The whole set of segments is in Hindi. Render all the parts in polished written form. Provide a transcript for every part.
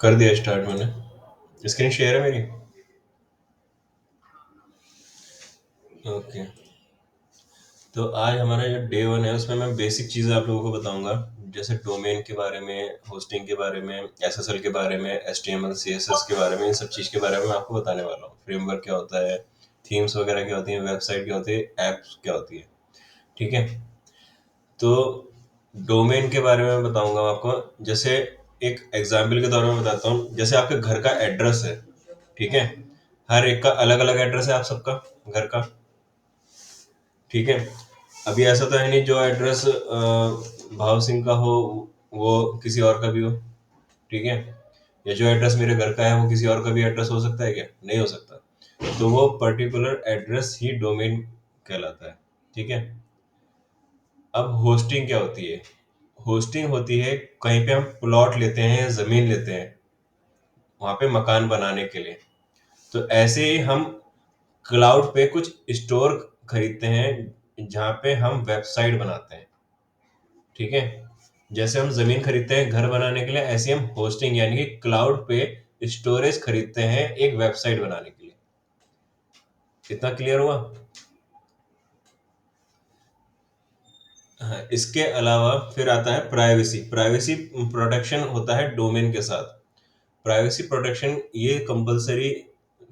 कर दिया स्टार्ट मैंने। स्क्रीन शेयर है मेरी। ओके। तो आज हमारा जो डे वन है उसमें मैं बेसिक चीज़ें आप लोगों को बताऊंगा, जैसे डोमेन के बारे में, होस्टिंग के बारे में, एसएसएल के बारे में, एचटीएमएल सीएसएस के बारे में, इन सब चीज़ के बारे में मैं आपको बताने वाला हूँ। फ्रेमवर्क क्या होता है, थीम्स वगैरह क्या होती हैं, वेबसाइट क्या होती है, ऐप्स क्या होती है। ठीक है। तो डोमेन के बारे में बताऊंगा आपको। जैसे एक एग्जाम्पल के तौर में बताता हूँ, जैसे आपके घर का एड्रेस है। ठीक है। हर एक का अलग अलग एड्रेस है आप सबका, घर का। ठीक है। अभी ऐसा तो है नहीं जो एड्रेस भाव सिंह का हो वो किसी और का भी हो। ठीक है। या जो एड्रेस मेरे घर का है वो किसी और का भी एड्रेस हो सकता है क्या? नहीं हो सकता। तो वो पर्टिकुलर एड्रेस ही डोमेन कहलाता है। ठीक है। अब होस्टिंग क्या होती है? होस्टिंग होती है कहीं पे हम प्लॉट लेते हैं, जमीन लेते हैं वहां पे मकान बनाने के लिए। तो ऐसे ही हम क्लाउड पे कुछ स्टोर खरीदते हैं जहाँ पे हम वेबसाइट बनाते हैं। ठीक है। जैसे हम जमीन खरीदते हैं घर बनाने के लिए, ऐसे हम होस्टिंग यानी कि क्लाउड पे स्टोरेज खरीदते हैं एक वेबसाइट बनाने के लिए। कितना क्लियर हुआ? हाँ, इसके अलावा फिर आता है प्राइवेसी। प्राइवेसी प्रोटेक्शन होता है डोमेन के साथ। प्राइवेसी प्रोटेक्शन ये कंपलसरी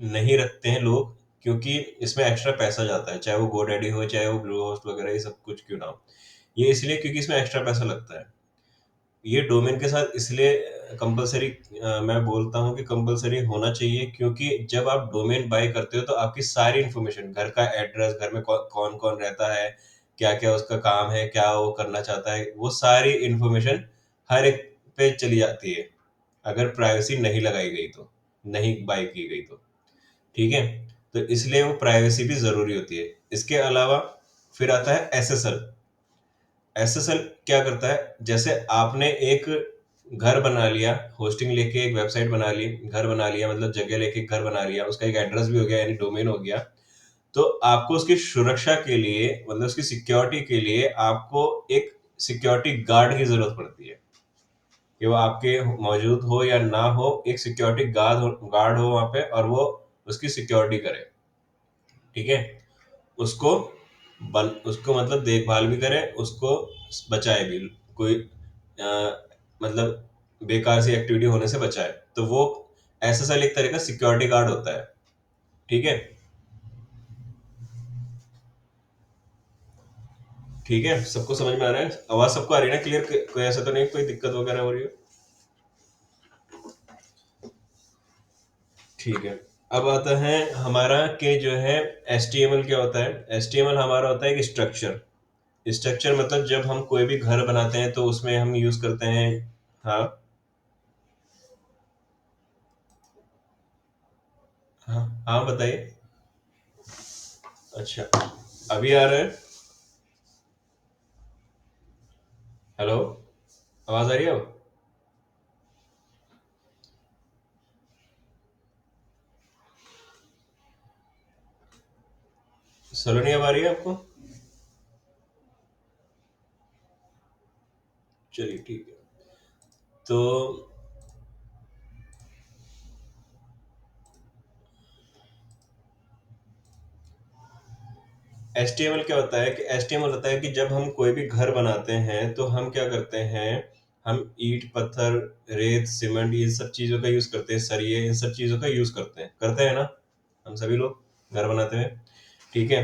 नहीं रखते हैं लोग, क्योंकि इसमें एक्स्ट्रा पैसा जाता है, चाहे वो गोडैडी हो चाहे वो ब्लू होस्ट वगैरह, ये सब कुछ क्यों ना हो। ये इसलिए क्योंकि इसमें एक्स्ट्रा पैसा लगता है। ये डोमेन के साथ इसलिए कंपलसरी, मैं बोलता हूँ कि कंपलसरी होना चाहिए, क्योंकि जब आप डोमेन बाय करते हो तो आपकी सारी इन्फॉर्मेशन, घर का एड्रेस, घर में कौन कौन रहता है, क्या क्या उसका काम है, क्या वो करना चाहता है, वो सारी इन्फॉर्मेशन हर एक पे चली जाती है, अगर प्राइवेसी नहीं लगाई गई तो, नहीं बाय की गई तो। ठीक है। तो इसलिए वो प्राइवेसी भी जरूरी होती है। इसके अलावा फिर आता है एसएसएल। एसएसएल क्या करता है? जैसे आपने एक घर बना लिया, होस्टिंग लेके एक वेबसाइट बना ली, घर बना लिया मतलब जगह लेके घर बना लिया, उसका एक एड्रेस भी हो गया यानी डोमेन हो गया। तो आपको उसकी सुरक्षा के लिए, मतलब उसकी सिक्योरिटी के लिए आपको एक सिक्योरिटी गार्ड की जरूरत पड़ती है, कि वो आपके मौजूद हो या ना हो, एक सिक्योरिटी गार्ड हो वहां पे और वो उसकी सिक्योरिटी करे। ठीक है। उसको उसको मतलब देखभाल भी करे, उसको बचाए भी, कोई मतलब बेकार सी एक्टिविटी होने से बचाए। तो वो एसएसएल एक तरह का सिक्योरिटी गार्ड होता है। ठीक है। ठीक है, सबको समझ में आ रहा है? आवाज सबको आ रही है ना क्लियर? कोई ऐसा तो नहीं कोई दिक्कत वगैरह हो रही है? ठीक है। अब आता है हमारा कि जो है एचटीएमएल क्या होता है। एचटीएमएल हमारा होता है एक स्ट्रक्चर। स्ट्रक्चर मतलब जब हम कोई भी घर बनाते हैं तो उसमें हम यूज करते हैं। हाँ। हाँ हाँ, बताइए। अच्छा, अभी आ रहा है? हेलो, आवाज आ रही है अब? सलो नहीं अब आ रही है आपको? चलिए ठीक है। तो एचटीएमएल क्या होता है? कि एचटीएमएल होता है कि जब हम कोई भी घर बनाते हैं तो हम क्या करते हैं, हम ईंट पत्थर रेत सीमेंट इन सब चीजों का यूज करते हैं, सरिये इन सब चीजों का यूज करते हैं ना, हम सभी लोग घर बनाते हैं। ठीक है।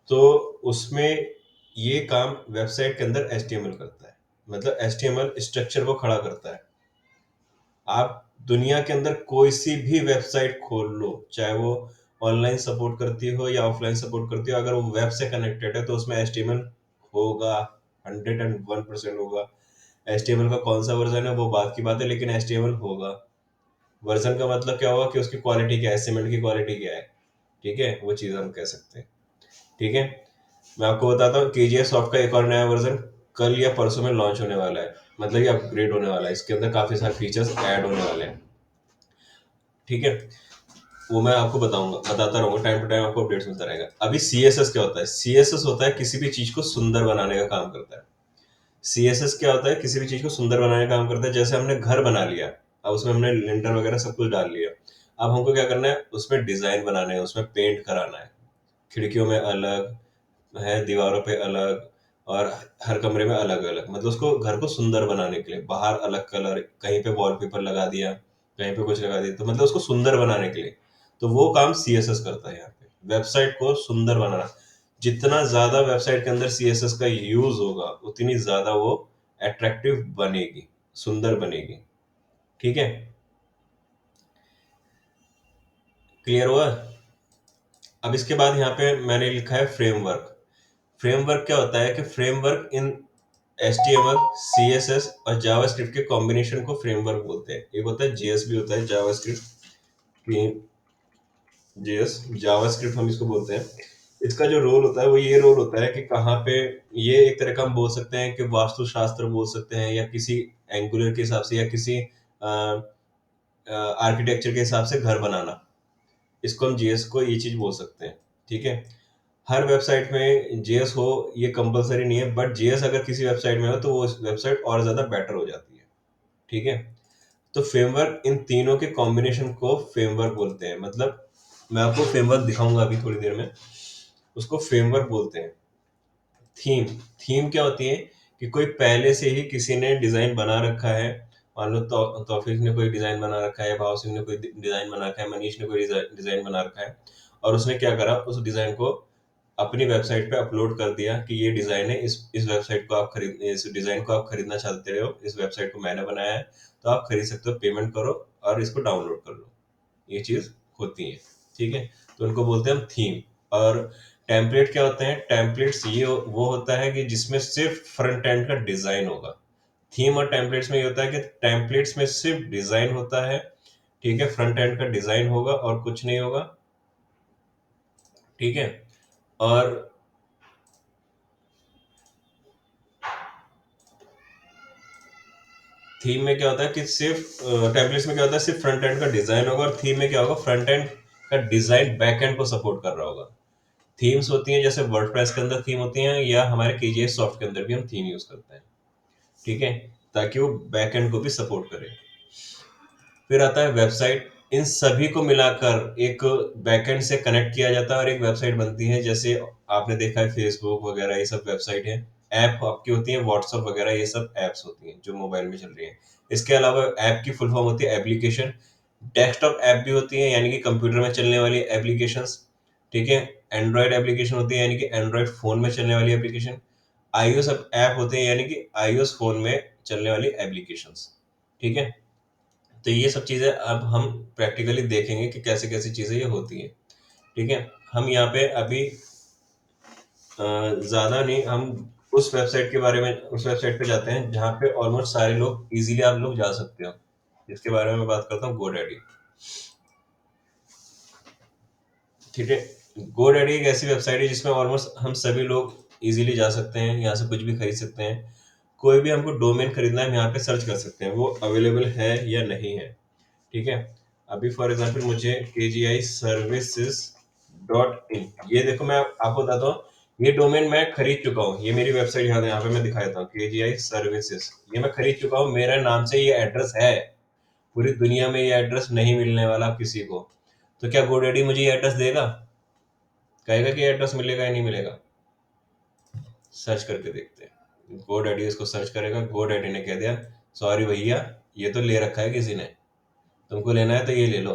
तो उसमें ये काम वेबसाइट के अंदर एचटीएमएल करता है, मतलब एचटीएमएल स्ट्रक्चर को खड़ा करता है। आप दुनिया के अंदर कोई सी भी वेबसाइट खोल लो, चाहे वो ऑनलाइन सपोर्ट करती हो या ऑफलाइन सपोर्ट करती हो, अगर वो वेब से कनेक्टेड है तो उसमें एचटीएमएल होगा। 101% होगा। एचटीएमएल का कौन सा वर्जन है वो बात की बात है, लेकिन एचटीएमएल होगा। वर्जन का मतलब क्या होगा कि उसकी क्वालिटी क्या है, सीमेंट की क्वालिटी क्या है। ठीक है, वो चीज हम कह सकते हैं। ठीक है। मैं आपको बताता हूँ, केजीएफ सॉफ्ट का एक और नया वर्जन कल या परसों में लॉन्च होने वाला है, मतलब ये अपग्रेड होने वाला है, इसके अंदर काफी सारे फीचर्स ऐड होने वाले हैं। ठीक है। वो मैं आपको बताता रहूंगा, टाइम टू टाइम आपको अपडेट्स मिलता रहेगा। अभी सीएसएस क्या होता है? सीएसएस होता है किसी भी चीज को सुंदर बनाने का काम करता है। सीएसएस क्या होता है? किसी भी चीज को सुंदर बनाने का काम करता है। जैसे हमने घर बना लिया, अब उसमें हमने लिंटर वगैरह सब कुछ डाल लिया। अब हमको क्या करना है, उसमें डिजाइन बनाने हैं, उसमें पेंट कराना है, खिड़कियों में अलग है, दीवारों पे अलग, और हर कमरे में अलग अलग, मतलब उसको घर को सुंदर बनाने के लिए बाहर अलग कलर, कहीं पे वॉलपेपर लगा दिया, कहीं पे कुछ लगा दिया, तो मतलब उसको सुंदर बनाने के लिए। तो वो काम सीएसएस करता है यहाँ पे, वेबसाइट को सुंदर बनाना। जितना ज्यादा वेबसाइट के अंदर सीएसएस का यूज होगा उतनी ज्यादा वो अट्रैक्टिव बनेगी, सुंदर बनेगी। ठीक है, क्लियर हुआ? अब इसके बाद यहाँ पे मैंने लिखा है फ्रेमवर्क। फ्रेमवर्क क्या होता है कि फ्रेमवर्क इन HTML, CSS और जावास्क्रिप्ट के कॉम्बिनेशन को फ्रेमवर्क बोलते हैं। एक होता है JS, भी होता है जावास्क्रिप्ट की, JS जावास्क्रिप्ट हम इसको बोलते हैं। इसका जो रोल होता है वो ये रोल होता है कि कहाँ पे, ये एक तरह का हम बोल सकते हैं कि वास्तुशास्त्र बोल सकते हैं, या किसी एंगुलर के हिसाब से, या किसी आर्किटेक्चर के हिसाब से घर बनाना, इसको हम जीएस को ये चीज बोल सकते हैं। ठीक है, हर वेबसाइट में जीएस हो ये कंपलसरी नहीं है, बट जीएस अगर किसी वेबसाइट में हो तो वो वेबसाइट और ज्यादा बेटर हो जाती है। ठीक है, तो फ्रेमवर्क इन तीनों के कॉम्बिनेशन को फ्रेमवर्क बोलते हैं। मतलब मैं आपको फ्रेमवर्क दिखाऊंगा अभी थोड़ी देर में, उसको फ्रेमवर्क बोलते हैं। थीम, थीम क्या होती है कि कोई पहले से ही किसी ने डिजाइन बना रखा है, मान लो तौफीक ने कोई डिजाइन बना रखा है, भाव सिंह ने कोई डिजाइन बना रखा है, मनीष ने कोई डिजाइन बना रखा है, और उसने क्या करा, उस डिजाइन को अपनी वेबसाइट पे अपलोड कर दिया कि ये डिजाइन है, इस वेबसाइट को आप खरीद, इस डिजाइन को आप खरीदना चाहते हो, इस वेबसाइट को मैंने बनाया है, तो आप खरीद सकते हो, पेमेंट करो और इसको डाउनलोड कर लो। ये चीज होती है। ठीक है, तो उनको बोलते हैं हम थीम। और टेम्पलेट क्या होते हैं, टेम्पलेट्स ये वो होता है कि जिसमें सिर्फ फ्रंट एंड का डिजाइन होगा। थीम और टेम्पलेट्स में ये होता है कि टेम्पलेट्स में सिर्फ डिजाइन होता है, ठीक है, फ्रंट एंड का डिजाइन होगा और कुछ नहीं होगा। ठीक है, और थीम में क्या होता है कि सिर्फ टेम्पलेट्स में क्या होता है, सिर्फ फ्रंट एंड का डिजाइन होगा, और थीम में क्या होगा, फ्रंट एंड का डिजाइन बैक एंड को सपोर्ट कर रहा होगा। थीम्स होती हैं जैसे वर्डप्रेस के अंदर थीम होती हैं, या हमारे केजीएस सॉफ्ट के अंदर भी हम थीम यूज करते हैं। ठीक है, ताकि वो बैक एंड को भी सपोर्ट करे। फिर आता है वेबसाइट। इन सभी को मिलाकर एक बैकएंड से कनेक्ट किया जाता है और एक वेबसाइट बनती है। जैसे आपने देखा है फेसबुक वगैरह, ये सब वेबसाइट है। ऐप आपकी होती है व्हाट्सअप वगैरह, ये सब एप्स होती हैं जो मोबाइल में चल रही हैं। इसके अलावा ऐप की फुल फॉर्म होती है एप्लीकेशन। डेस्कटॉप ऐप भी होती है, यानी कि कंप्यूटर में चलने वाली एप्लीकेशंस। ठीक है, एंड्रॉयड एप्लीकेशन होती है, यानी कि एंड्रॉयड फोन में चलने वाली एप्लीकेशन। iOS ऐप होते हैं, यानी कि iOS फोन में चलने वाली एप्लीकेशंस। ठीक है, तो ये सब चीजें अब हम प्रैक्टिकली देखेंगे कि कैसे कैसे चीजें ये होती हैं। ठीक है, हम यहाँ पे अभी ज्यादा नहीं, हम उस वेबसाइट पे जाते हैं जहाँ पे ऑलमोस्ट सारे लोग इजीली आप लोग जा सकते हो, जिसके बारे में मैं बात करता हूँ, GoDaddy। ठीक है, GoDaddy एक ऐसी वेबसाइट है जिसमें ऑलमोस्ट हम सभी लोग इजीली जा सकते हैं, यहाँ से कुछ भी खरीद सकते हैं। कोई भी हमको डोमेन खरीदना है, हम यहाँ पे सर्च कर सकते हैं वो अवेलेबल है या नहीं है। ठीक है, अभी फॉर एग्जांपल मुझे KGI services.in, ये देखो मैं आपको बताता हूँ, ये डोमेन मैं खरीद चुका हूँ। ये मेरी वेबसाइट यहाँ पे मैं दिखा देता हूँ, KGI सर्विसेज, ये मैं खरीद चुका हूँ, मेरा नाम से ये एड्रेस है। पूरी दुनिया में ये एड्रेस नहीं मिलने वाला किसी को। तो क्या GoDaddy मुझे ये एड्रेस देगा? कहेगा कि एड्रेस मिलेगा या नहीं मिलेगा? सर्च करके देखते हैं। GoDaddy इसको सर्च करेगा, GoDaddy ने कह दिया सॉरी भैया, ये तो ले रखा है किसी ने, तुमको लेना है तो ये ले लो।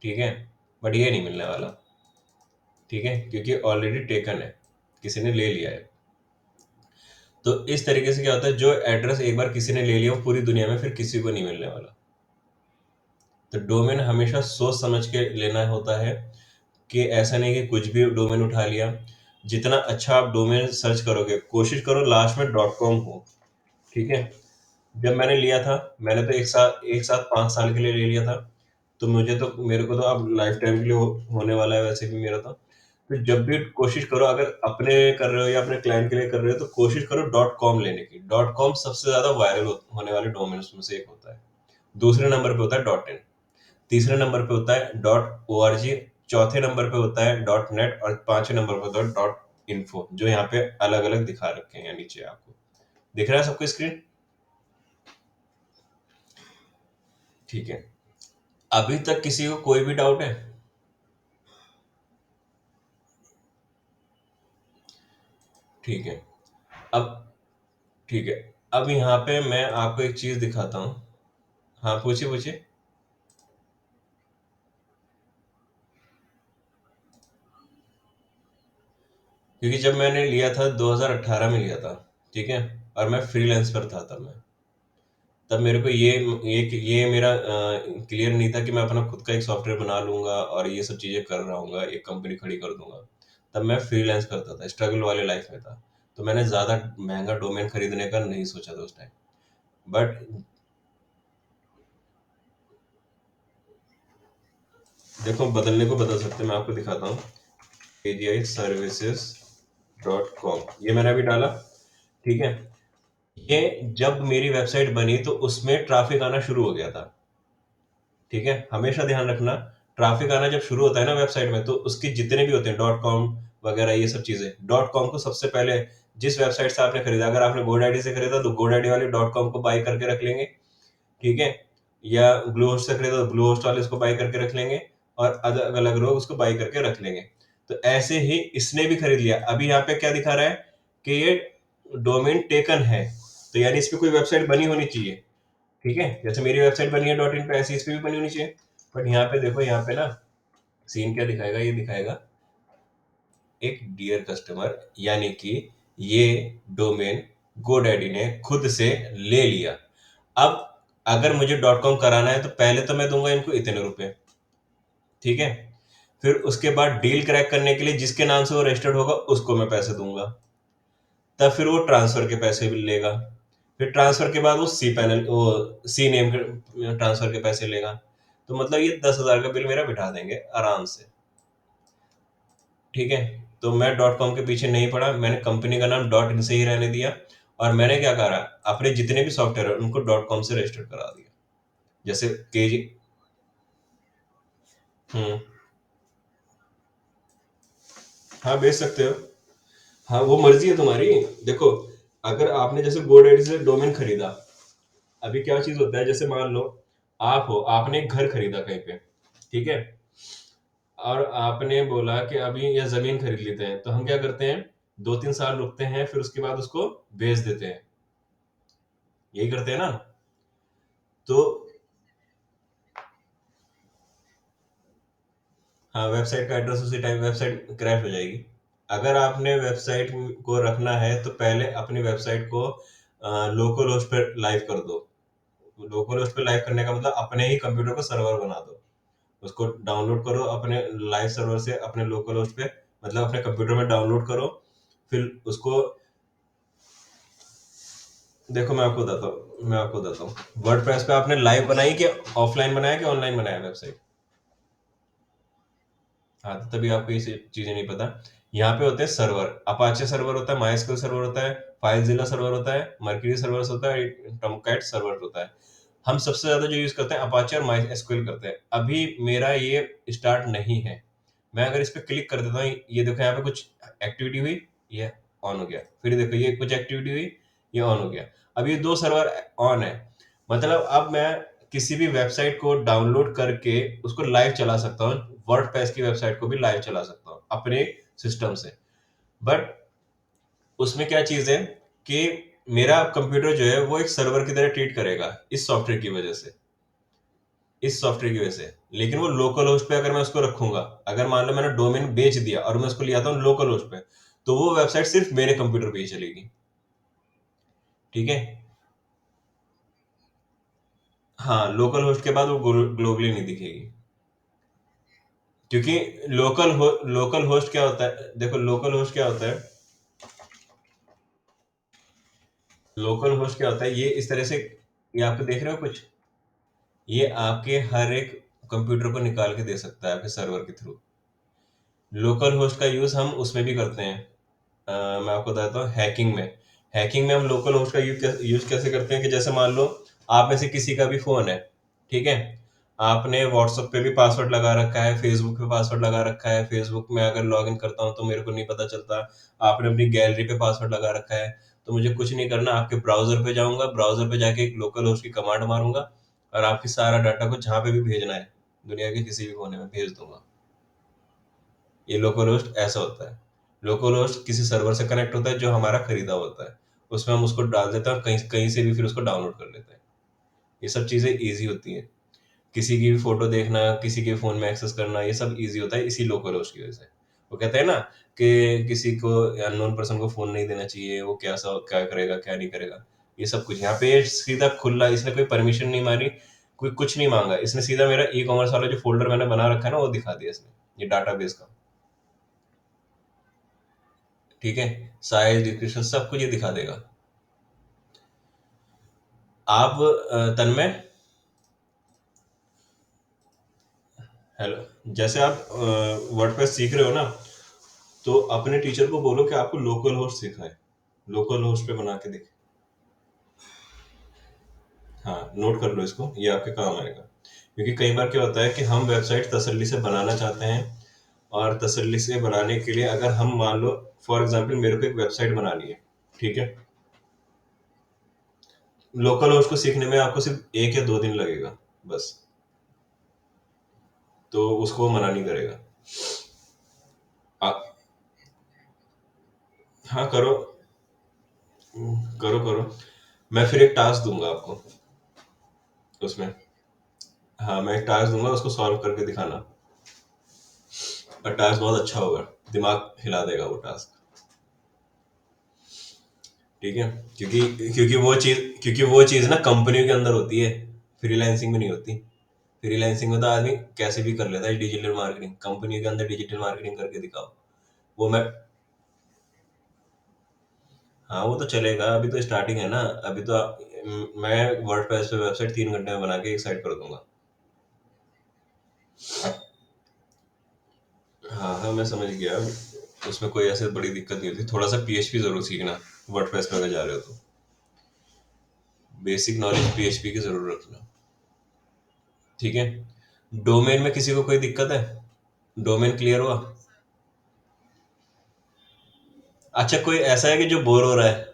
ठीक है, बट ये नहीं मिलने वाला। ठीक है, क्योंकि ऑलरेडी टेकन है, किसी ने ले लिया है। तो इस तरीके से क्या होता है, जो एड्रेस एक बार किसी ने ले लिया वो पूरी दुनिया में फिर किसी को नहीं मिलने वाला। तो डोमेन हमेशा सोच समझ के लेना होता है, कि ऐसा नहीं कि कुछ भी डोमेन उठा लिया। जितना अच्छा आप डोमेन सर्च करोगे, कोशिश करो लास्ट में .com हो। ठीक है, जब मैंने लिया था, मैंने तो एक साथ 5 साल के लिए ले लिया था। तो मेरे को तो अब लाइफ टाइम के लिए होने वाला है वैसे भी मेरा तो जब भी कोशिश करो, अगर अपने कर रहे हो या अपने क्लाइंट के लिए कर रहे हो, तो कोशिश करो .com लेने की। .com सबसे ज्यादा वायरल होने वाले डोमेन में से एक होता है। दूसरे नंबर पे होता है .in, तीसरे नंबर पे होता है .org, चौथे नंबर पे होता है .net, और पांचवें नंबर पे होता है .info, जो यहाँ पे अलग अलग दिखा रखे हैं नीचे। आपको दिख रहा है सबको स्क्रीन? ठीक है। अभी तक किसी को कोई भी डाउट है? ठीक है। अब ठीक है। अब यहाँ पे मैं आपको एक चीज दिखाता हूँ। हाँ, पूछिए पूछिए। क्योंकि जब मैंने लिया था 2018 में लिया था, ठीक है, और मैं फ्रीलांस पर था तब मैं, तब मेरे को ये मेरा क्लियर नहीं था कि मैं अपना खुद का एक सॉफ्टवेयर बना लूंगा और ये सब चीजें कर रहा हूँ, एक कंपनी खड़ी कर दूंगा। तब मैं फ्रीलांस करता था, स्ट्रगल वाले लाइफ में था। तो मैंने ज्यादा महंगा डोमेन खरीदने का नहीं सोचा था उस टाइम। बट देखो, बदलने को बदल सकते हैं, मैं आपको दिखाता हूँ। AGI services.com, ये मैंने अभी डाला। ठीक है। ये जब मेरी वेबसाइट बनी तो उसमें ट्रैफिक आना शुरू हो गया था। ठीक है, हमेशा ध्यान रखना, ट्रैफिक आना जब शुरू होता है ना वेबसाइट में, तो उसके जितने भी होते हैं डॉट कॉम वगैरह ये सब चीजें, डॉट कॉम को सबसे पहले, जिस वेबसाइट से आपने खरीदा, अगर आपने गोडैडी से खरीदा तो गोडैडी वाले डॉट कॉम को बाई करके रख लेंगे। ठीक है। या ब्लू होस्ट से खरीदा तो ब्लू होस्ट वाले उसको बाई करके रख लेंगे। और अलग अलग लोग उसको बाई करके रख लेंगे। तो ऐसे ही इसने भी खरीद लिया। अभी यहाँ पे क्या दिखा रहा है कि ये डोमेन टेकन है, तो यानी इस पे कोई वेबसाइट बनी होनी चाहिए। ठीक है, जैसे मेरी वेबसाइट बनी है डॉट इन पे, ऐसी इस पे भी बनी होनी चाहिए। बट यहाँ पे देखो, यहाँ पे ना सीन क्या दिखाएगा, ये दिखाएगा एक डियर कस्टमर, यानी कि ये डोमेन गोडैडी ने खुद से ले लिया। अब अगर मुझे डॉट कॉम कराना है तो पहले तो मैं दूंगा इनको इतने रुपए। ठीक है। फिर उसके बाद डील क्रैक करने के लिए जिसके नाम से वो रजिस्टर्ड होगा उसको मैं पैसे दूंगा। तब फिर वो ट्रांसफर के पैसे भी लेगा। फिर ट्रांसफर के बाद वो सी नेम के ट्रांसफर के पैसे लेगा। तो मतलब ये 10,000 का बिल मेरा बिठा देंगे आराम से। ठीक है। तो मैं डॉट कॉम के पीछे नहीं पड़ा, मैंने कंपनी का नाम डॉट इन से ही रहने दिया। और मैंने क्या करा, अपने जितने भी सॉफ्टवेयर है उनको डॉट कॉम से रजिस्टर करा दिया। जैसे केजी। हम्म। हाँ, बेच सकते हो। हाँ, वो मर्जी है तुम्हारी। देखो, अगर आपने जैसे GoDaddy से डोमेन खरीदा, अभी क्या चीज होता है, जैसे मान लो आप हो, आपने एक घर खरीदा कहीं पे। ठीक है। और आपने बोला कि अभी ये जमीन खरीद लेते हैं, तो हम क्या करते हैं, 2-3 साल रुकते हैं, फिर उसके बाद उसको बेच देते हैं। यही करते हैं ना। तो हाँ, वेबसाइट का एड्रेस उसी टाइम वेबसाइट क्रैश हो जाएगी। अगर आपने वेबसाइट को रखना है तो पहले अपनी वेबसाइट को लोकल होस्ट पे लाइव कर दो। लोकल होस्ट पे लाइव करने का मतलब अपने ही कंप्यूटर को सर्वर बना दो। उसको डाउनलोड करो अपने लाइव सर्वर से, अपने लोकल होस्ट पे, मतलब अपने कंप्यूटर में डाउनलोड करो। फिर उसको देखो, मैं आपको बताता हूँ वर्डप्रेस पे आपने लाइव बनाई कि ऑफलाइन बनाया कि ऑनलाइन बनाया वेबसाइट। हाँ, तो तभी आपको ये चीजें नहीं पता। यहाँ पे होते हैं सर्वर, अपाचे सर्वर होता है, माइस्क्यूएल सर्वर होता है, फाइलजिला सर्वर होता है, मर्क्यूरी सर्वर होता है, टॉमकैट सर्वर होता है। हम सबसे ज्यादा जो यूज करते हैं अपाचे और माइस्क्यूएल करते हैं। अभी मेरा ये स्टार्ट नहीं है। मैं अगर इस पे क्लिक कर देता हूँ, ये देखो यहाँ पे कुछ एक्टिविटी हुई, ये ऑन हो गया। फिर देखो ये कुछ एक्टिविटी हुई, ये ऑन हो गया। अब ये 2 सर्वर ऑन है। मतलब अब मैं किसी भी वेबसाइट को डाउनलोड करके उसको लाइव चला सकता हूँ, वर्डप्रेस की वेबसाइट को भी लाइव चला सकता हूँ अपने सिस्टम से। बट उसमें क्या चीज है कि मेरा कंप्यूटर जो है वो एक सर्वर की तरह ट्रीट करेगा इस सॉफ्टवेयर की वजह से, इस सॉफ्टवेयर की वजह से। लेकिन वो लोकल होस्ट पे अगर मैं उसको रखूंगा, अगर मान लो मैंने डोमेन बेच दिया और मैं उसको लिया था लोकल होस्ट पे, तो वो वेबसाइट सिर्फ मेरे कंप्यूटर पे ही चलेगी। ठीक है। हाँ, लोकल होस्ट के बाद वो ग्लोबली नहीं दिखेगी। क्योंकि लोकल होस्ट क्या होता है, देखो लोकल होस्ट क्या होता है, लोकल होस्ट क्या होता है, ये इस तरह से, ये आपको देख रहे हो कुछ, ये आपके हर एक कंप्यूटर को निकाल के दे सकता है आपके सर्वर के थ्रू। लोकल होस्ट का यूज हम उसमें भी करते हैं। मैं आपको बताता हूँ, हैकिंग में। हैकिंग में हम लोकल होस्ट का यूज कैसे करते हैं कि जैसे मान लो आप में से किसी का भी फोन है। ठीक है। आपने व्हाट्सएप पे भी पासवर्ड लगा रखा है, फेसबुक पे पासवर्ड लगा रखा है, फेसबुक में अगर लॉग इन करता हूँ तो मेरे को नहीं पता चलता। आपने अपनी गैलरी पे पासवर्ड लगा रखा है। तो मुझे कुछ नहीं करना, आपके ब्राउजर पे जाऊंगा, ब्राउजर पे जाके एक लोकल होस्ट की कमांड मारूंगा, और आपकी सारा डाटा को जहाँ पे भी भेजना है दुनिया के किसी भी कोने में भेज दूंगा। ये लोकल होस्ट ऐसा होता है। लोकल होस्ट किसी सर्वर से कनेक्ट होता है जो हमारा खरीदा होता है, उसमें हम उसको डाल देते हैं और कहीं कहीं से भी फिर उसको डाउनलोड कर लेते हैं। ये सब चीज़ें ईज़ी होती हैं। किसी की भी फ़ोटो देखना, किसी के फ़ोन में एक्सेस करना, ये सब ईज़ी होता है इसी लोकल होस्ट की वजह से। वो कहते हैं ना कि किसी को अननोन पर्सन को फ़ोन नहीं देना चाहिए, वो क्या करेगा, क्या नहीं करेगा। ये सब कुछ यहाँ पे सीधा खुला, इसने कोई परमिशन नहीं माँगी, कोई कुछ नहीं माँगा। इसने सीधा मेरा ई-कॉमर्स वाला जो फ़ोल्डर मैंने बना रखा है ना, वो दिखा दिया इसने, ये डाटाबेस का। ठीक है? साइज़, डिस्क्रिप्शन सब कुछ ये दिखा देगा। आप तन्मय, हेलो, जैसे आप वर्डप्रेस सीख रहे हो ना, तो अपने टीचर को बोलो कि आपको लोकल होस्ट सिखाए, लोकल होस्ट पे बना के देखे। हाँ, नोट कर लो इसको, ये आपके काम आएगा। क्योंकि कई बार क्या होता है कि हम वेबसाइट तसल्ली से बनाना चाहते हैं, और तसल्ली से बनाने के लिए अगर हम मान लो फॉर एग्जांपल मेरे को एक वेबसाइट बनानी है, ठीक है, लोकल होस्ट को सीखने में आपको सिर्फ 1 या 2 दिन लगेगा बस, तो उसको वो मना नहीं करेगा। आप, हाँ करो, करो करो। मैं फिर एक टास्क दूंगा आपको उसमें। हाँ, मैं एक टास्क दूंगा, उसको सॉल्व करके दिखाना। और टास्क बहुत अच्छा होगा, दिमाग हिला देगा वो टास्क। ठीक है? क्योंकि वो चीज़ ना कंपनियों के अंदर होती है, फ्रीलांसिंग में नहीं होती। फ्रीलांसिंग में तो आदमी कैसे भी कर लेता है डिजिटल मार्केटिंग, कंपनियों के अंदर डिजिटल मार्केटिंग करके दिखाओ। वो मैं, हाँ वो तो चलेगा, अभी तो स्टार्टिंग है ना। अभी तो मैं वर्डप्रेस पे वेबसाइट 3 घंटे में बना के एक साइट कर दूंगा। हाँ हाँ, मैं समझ गया। उसमें कोई ऐसे बड़ी दिक्कत नहीं होती। थोड़ा सा पीएचपी जरूर सीखना वर्डप्रेस पे अगर जा रहे हो तो, बेसिक नॉलेज पीएचपी की जरूर रखना। ठीक है? डोमेन में किसी को कोई दिक्कत है? डोमेन क्लियर हुआ? अच्छा, कोई ऐसा है कि जो बोर हो रहा है?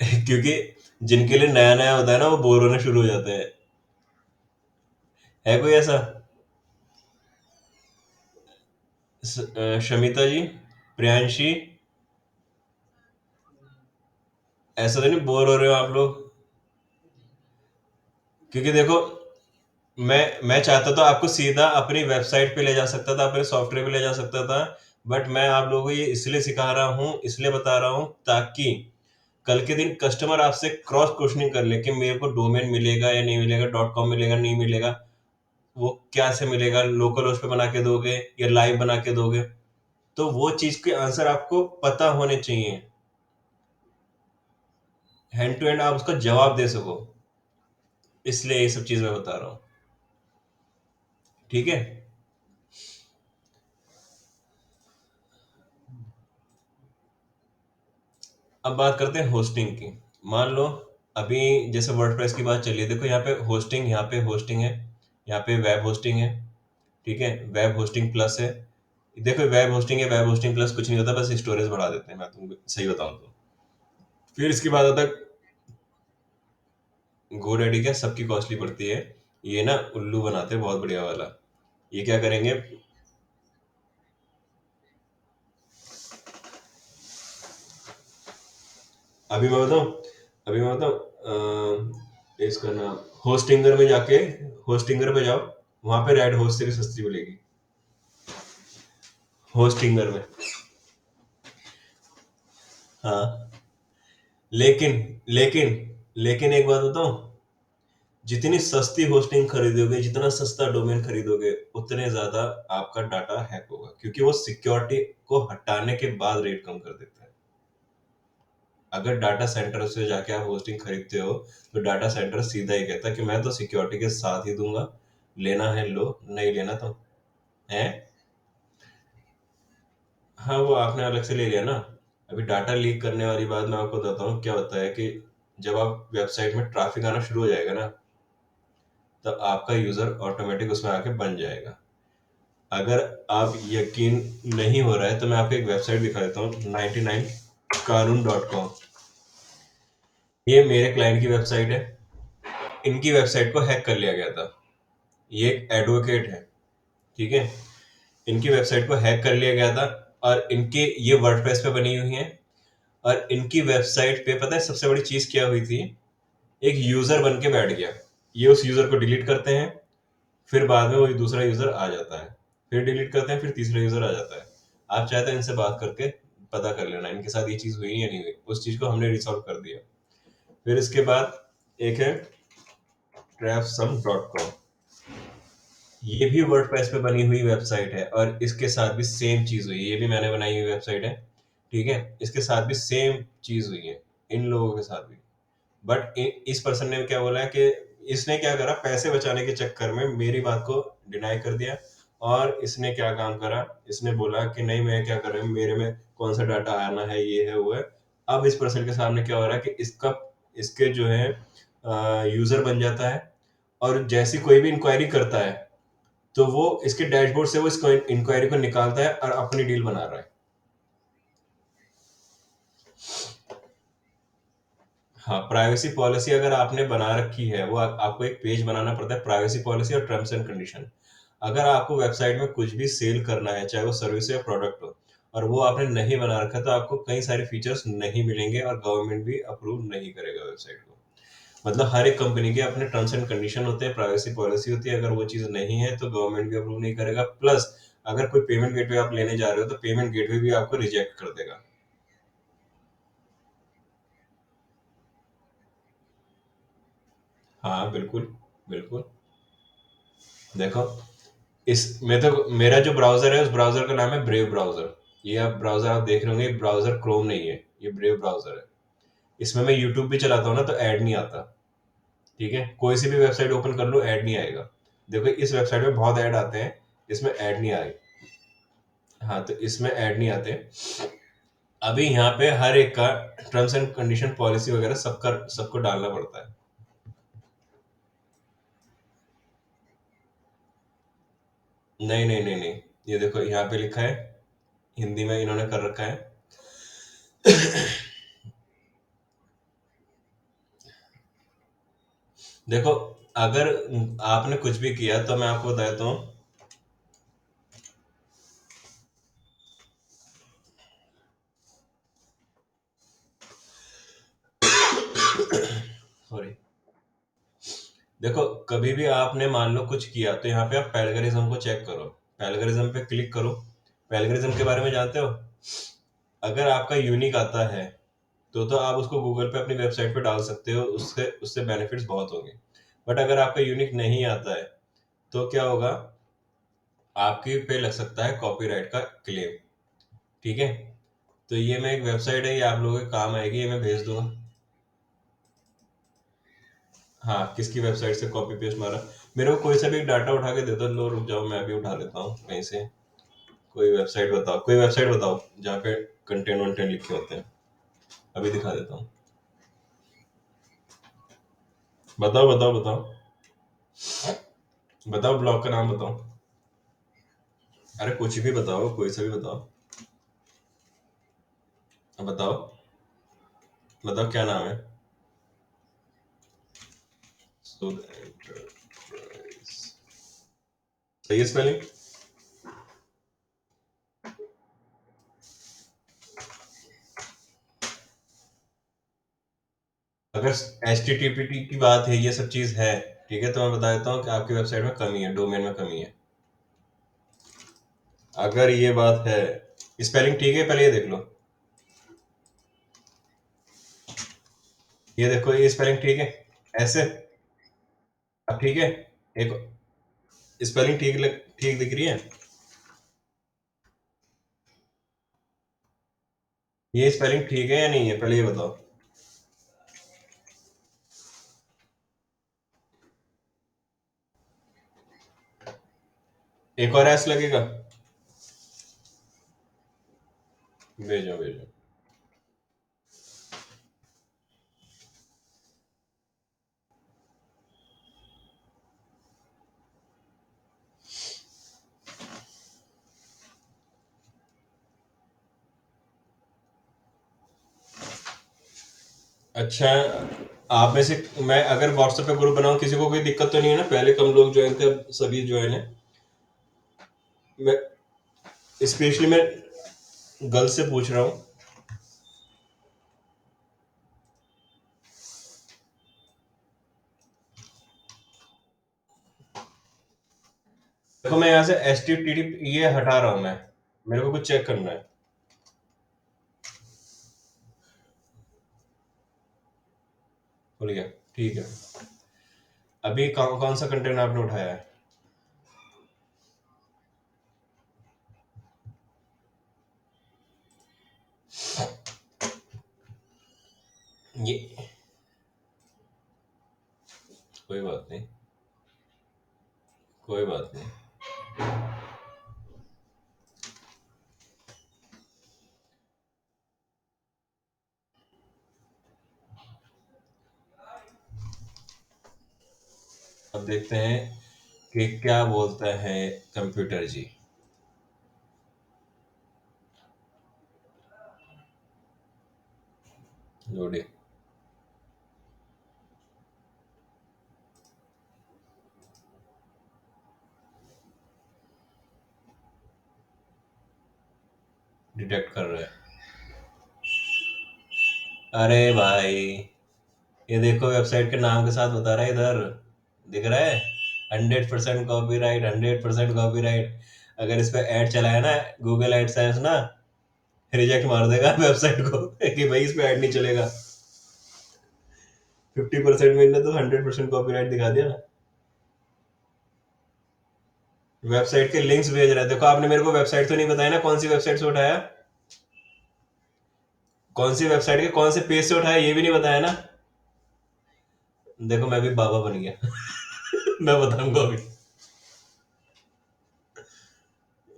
क्योंकि जिनके लिए नया नया होता है ना, वो बोर होने शुरू हो जाते हैं। है कोई ऐसा? शमिता जी, प्रियांशी, ऐसा तो नहीं बोर हो रहे हो आप लोग? क्योंकि देखो, मैं चाहता तो आपको सीधा अपनी वेबसाइट पे ले जा सकता था, अपने सॉफ्टवेयर पे ले जा सकता था। बट मैं आप लोगों को ये इसलिए सिखा रहा हूँ, इसलिए बता रहा हूँ, ताकि कल के दिन कस्टमर आपसे क्रॉस क्वेश्चनिंग कर ले कि मेरे को डोमेन मिलेगा या नहीं मिलेगा, डॉट कॉम मिलेगा नहीं मिलेगा। वो क्या से मिलेगा, लोकल होस्ट पे बना के दोगे या लाइव बना के दोगे? तो वो चीज के आंसर आपको पता होने चाहिए, हैंड टू हैंड आप उसका जवाब दे सको। इसलिए ये सब चीज मैं बता रहा हूँ। ठीक है? अब बात करते हैं होस्टिंग की। मान लो अभी जैसे वर्डप्रेस की बात चली है, देखो यहाँ पे होस्टिंग, यहाँ पे होस्टिंग है, यहाँ पे वेब होस्टिंग है। ठीक है? वेब होस्टिंग प्लस है। देखो वेब होस्टिंग है, वेब होस्टिंग प्लस कुछ नहीं होता, बस स्टोरेज बढ़ा देते हैं, मैं तुमको सही बताऊं तो। फिर इसके बाद आता है GoDaddy। क्या सबकी कॉस्टली पड़ती है, ये ना उल्लू बनाते हैं बहुत बढ़िया वाला। ये क्या करेंगे, अभी मैं बताऊं, अभी मैं बताऊं इसका नाम होस्टिंगर में जाके, होस्टिंगर पे जाओ, वहां पे रेड होस्ट से भी सस्ती मिलेगी, होस्टिंगर में। हाँ, लेकिन लेकिन लेकिन एक बात बताऊं, जितनी सस्ती होस्टिंग खरीदोगे, जितना सस्ता डोमेन खरीदोगे, उतने ज्यादा आपका डाटा हैक होगा, क्योंकि वो सिक्योरिटी को हटाने के बाद रेट कम कर देता है। अगर डाटा सेंटर से जाके आप होस्टिंग खरीदते हो, तो डाटा सेंटर सीधा ही कहता है कि मैं तो सिक्योरिटी के साथ ही दूंगा, लेना है लो, नहीं लेना तो है। हाँ, वो आपने अलग से ले लिया ना। अभी डाटा लीक करने वाली बात मैं आपको बताता हूँ। क्या होता है कि जब आप वेबसाइट में ट्रैफिक आना शुरू हो जाएगा ना, तब आपका यूजर ऑटोमेटिक उसमें आके बन जाएगा। अगर आप यकीन नहीं हो रहा है तो मैं आपको एक वेबसाइट दिखा देता हूँ, 99 कानून.com। ये मेरे क्लाइंट की वेबसाइट है, इनकी वेबसाइट को हैक कर लिया गया था। ये एक एडवोकेट है, ठीक है, इनकी वेबसाइट को हैक कर लिया गया था, और इनके ये वर्डप्रेस पे बनी हुई हैं। और इनकी वेबसाइट पे पता है सबसे बड़ी चीज क्या हुई थी, एक यूजर बन के बैठ गया। ये उस यूजर को डिलीट करते हैं, फिर बाद में वही दूसरा यूजर आ जाता है, फिर डिलीट करते हैं, फिर तीसरा यूजर आ जाता है। आप चाहे तो इनसे बात करके पता कर लेना इनके साथ ये चीज हुई या नहीं हुई, उस चीज को हमने रिसॉल्व कर दिया। फिर इसके बाद एक है trapsum.com, ये भी वर्डप्रेस पे बनी हुई वेबसाइट है, और इसके साथ भी सेम चीज हुई है, ये भी मैंने बनाई हुई वेबसाइट है, ठीक है, इसके साथ भी सेम चीज हुई है, इन लोगों के साथ भी। बट इस पर्सन ने क्या बोला है कि इसने क्या करा, पैसे बचाने के चक्कर में मेरी बात को डिनाई कर दिया। और इसने क्या काम करा, इसने बोला कि नहीं मैं क्या कर रहा हूँ, मेरे में कौन सा डाटा आना है, ये है वो है। अब इस पर्सन के सामने क्या हो रहा है कि इसका इसके जो है यूजर बन जाता है, और जैसी कोई भी इंक्वायरी करता है तो वो इसके डैशबोर्ड से वो इसको इंक्वायरी को निकालता है और अपनी डील बना रहा है। हाँ, प्राइवेसी पॉलिसी अगर आपने बना रखी है, वो आपको एक पेज बनाना पड़ता है, प्राइवेसी पॉलिसी और टर्म्स एंड कंडीशन। अगर आपको वेबसाइट में कुछ भी सेल करना है, चाहे वो सर्विस या प्रोडक्ट हो, और वो आपने नहीं बना रखा, तो आपको कई सारे फीचर्स नहीं मिलेंगे, और गवर्नमेंट भी अप्रूव नहीं करेगा वेबसाइट को। मतलब हर एक कंपनी के अपने टर्म्स एंड कंडीशन होते हैं, प्राइवेसी पॉलिसी होती है, अगर वो चीज नहीं है तो गवर्नमेंट भी अप्रूव नहीं करेगा। प्लस अगर कोई पेमेंट गेटवे आप लेने जा रहे हो, तो पेमेंट गेटवे भी आपको रिजेक्ट कर देगा। हाँ बिल्कुल, बिल्कुल। देखो, इस में तो मेरा जो ब्राउजर है, उस ब्राउजर का नाम है ब्रेव ब्राउजर। ये आप ब्राउजर आप देख रहे होंगे, ब्राउजर क्रोम नहीं है, ये ब्रेव ब्राउजर है। इसमें मैं यूट्यूब भी चलाता हूँ ना, तो ऐड नहीं आता। ठीक है, कोई सी भी वेबसाइट ओपन कर लो, ऐड नहीं आएगा। देखो इस वेबसाइट में बहुत ऐड आते हैं, इसमें ऐड नहीं आए। हाँ, तो इसमें ऐड नहीं आते। अभी यहाँ पे हर एक का टर्म्स एंड कंडीशन पॉलिसी वगैरह सबका सबको डालना पड़ता है। नहीं नहीं नहीं नहीं, ये देखो यहाँ पे लिखा है, हिंदी में इन्होंने कर रखा है। देखो, अगर आपने कुछ भी किया तो मैं आपको बता देता हूँ। सॉरी। देखो, कभी भी आपने मान लो कुछ किया, तो यहाँ पे आप पैलगरिज्म को चेक करो, पैलगरिज्म पे क्लिक करो। पैलगरिज्म के बारे में जानते हो? अगर आपका यूनिक आता है तो आप उसको गूगल पे अपनी वेबसाइट पे डाल सकते हो, उससे उससे बेनिफिट्स बहुत होंगे। बट अगर आपका यूनिक नहीं आता है, तो क्या होगा, आपके पे लग सकता है कॉपीराइट का क्लेम। ठीक है, तो ये मैं एक वेबसाइट है, ये आप लोगों के काम आएगी, ये मैं भेज दूंगा। हाँ, किसकी वेबसाइट से कॉपी पेस्ट मारा? मेरे को कोई सा भी डाटा उठा के दे दो, लो रुक जाओ मैं भी उठा लेता हूँ कहीं से। कोई वेबसाइट बताओ, कोई वेबसाइट बताओ जहाँ पे कंटेंट वंटेंट लिखे होते हैं, अभी दिखा देता हूँ। बताओ बताओ बताओ। बताओ, ब्लॉग का नाम बताओ। अरे कुछ भी बताओ, कोई सा भी बताओ। अब बताओ, बताओ क्या नाम है। सुध एंटरप्राइज, सही है स्पेलिंग? अगर H T T P T की बात है, ये सब चीज है, ठीक है, तो मैं बता देता हूँ कि आपकी वेबसाइट में कमी है, डोमेन में कमी है। अगर ये बात है, स्पेलिंग ठीक है, पहले ये देख लो। ये देखो, ये स्पेलिंग ठीक है ऐसे? अब ठीक है? एक स्पेलिंग ठीक दिख रही है? ये स्पेलिंग ठीक है या नहीं है, पहले ये बताओ। एक और एस लगेगा? भेजो भेजो। अच्छा, आप में से मैं अगर व्हाट्सएप पे ग्रुप बनाऊं, किसी को कोई दिक्कत तो नहीं है ना? पहले कम लोग ज्वाइन थे, अब सभी ज्वाइन है। मैं स्पेशली मैं गर्ल्स से पूछ रहा हूँ। देखो, मैं यहाँ से एस टी टी ये हटा रहा हूँ मैं। मेरे को कुछ चेक करना है। खुल गया। ठीक है। अभी कौन कौन सा कंटेंट आपने उठाया है? ये कोई बात नहीं। कोई बात नहीं। अब देखते हैं कि क्या बोलता है कंप्यूटर जी। लोडिंग। डिटेक्ट कर रहा है। अरे भाई, ये देखो वेबसाइट के नाम के साथ बता रहा है इधर। दिख रहा है? 100% कॉपीराइट, 100% कॉपीराइट। अगर इस पे ऐड चलाया ना, गूगल एडसेंस ना रिजेक्ट मार देगा वेबसाइट को कि भाई इस पे ऐड नहीं चलेगा। 50% में इनने तो 100% कॉपीराइट दिखा दिया ना। वेबसाइट के लिंक्स भेज रहा है। देखो, आपने मेरे को वेबसाइट तो नहीं बताया ना, कौन सी वेबसाइट से उठाया? कौन सी वेबसाइट के कौन से पेज से उठाया, ये भी नहीं बताया ना। देखो, मैं भी बाबा बन गया मैं बताऊंगा अभी।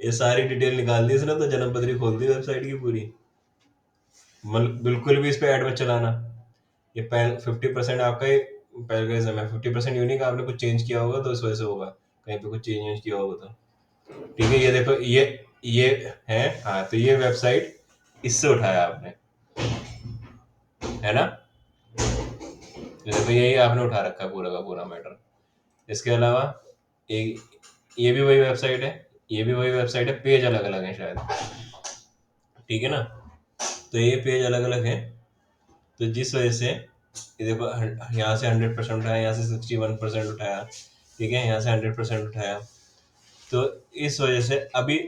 ये सारी डिटेल निकाल दी इसने, तो जन्म पत्री खोल दी वेबसाइट की पूरी। बिल्कुल भी इस पे ऐड मत चलाना। ये पहले 50% आपका ही पैरेललिज्म है। 50% यूनिक, आपने कुछ चेंज किया होगा तो इस वजह से होगा। कहीं पे कुछ चेंज किया होगा तो। ठीक है, ये देखो, ये है। हाँ, तो ये वेबसाइट इससे उठाया आपने, है ना? ये देखो, यही आपने उठा रखा है पूरा का पूरा मैटर। इसके अलावा एक ये भी वही वेबसाइट है। ये भी वही वेबसाइट है, पेज अलग अलग है शायद। ठीक है ना? तो ये पेज अलग अलग है। तो जिस वजह से ये देखो, यहाँ से 100% उठाया, यहाँ से 61% उठाया। ठीक है, यहाँ से 100% उठाया। तो इस वजह से अभी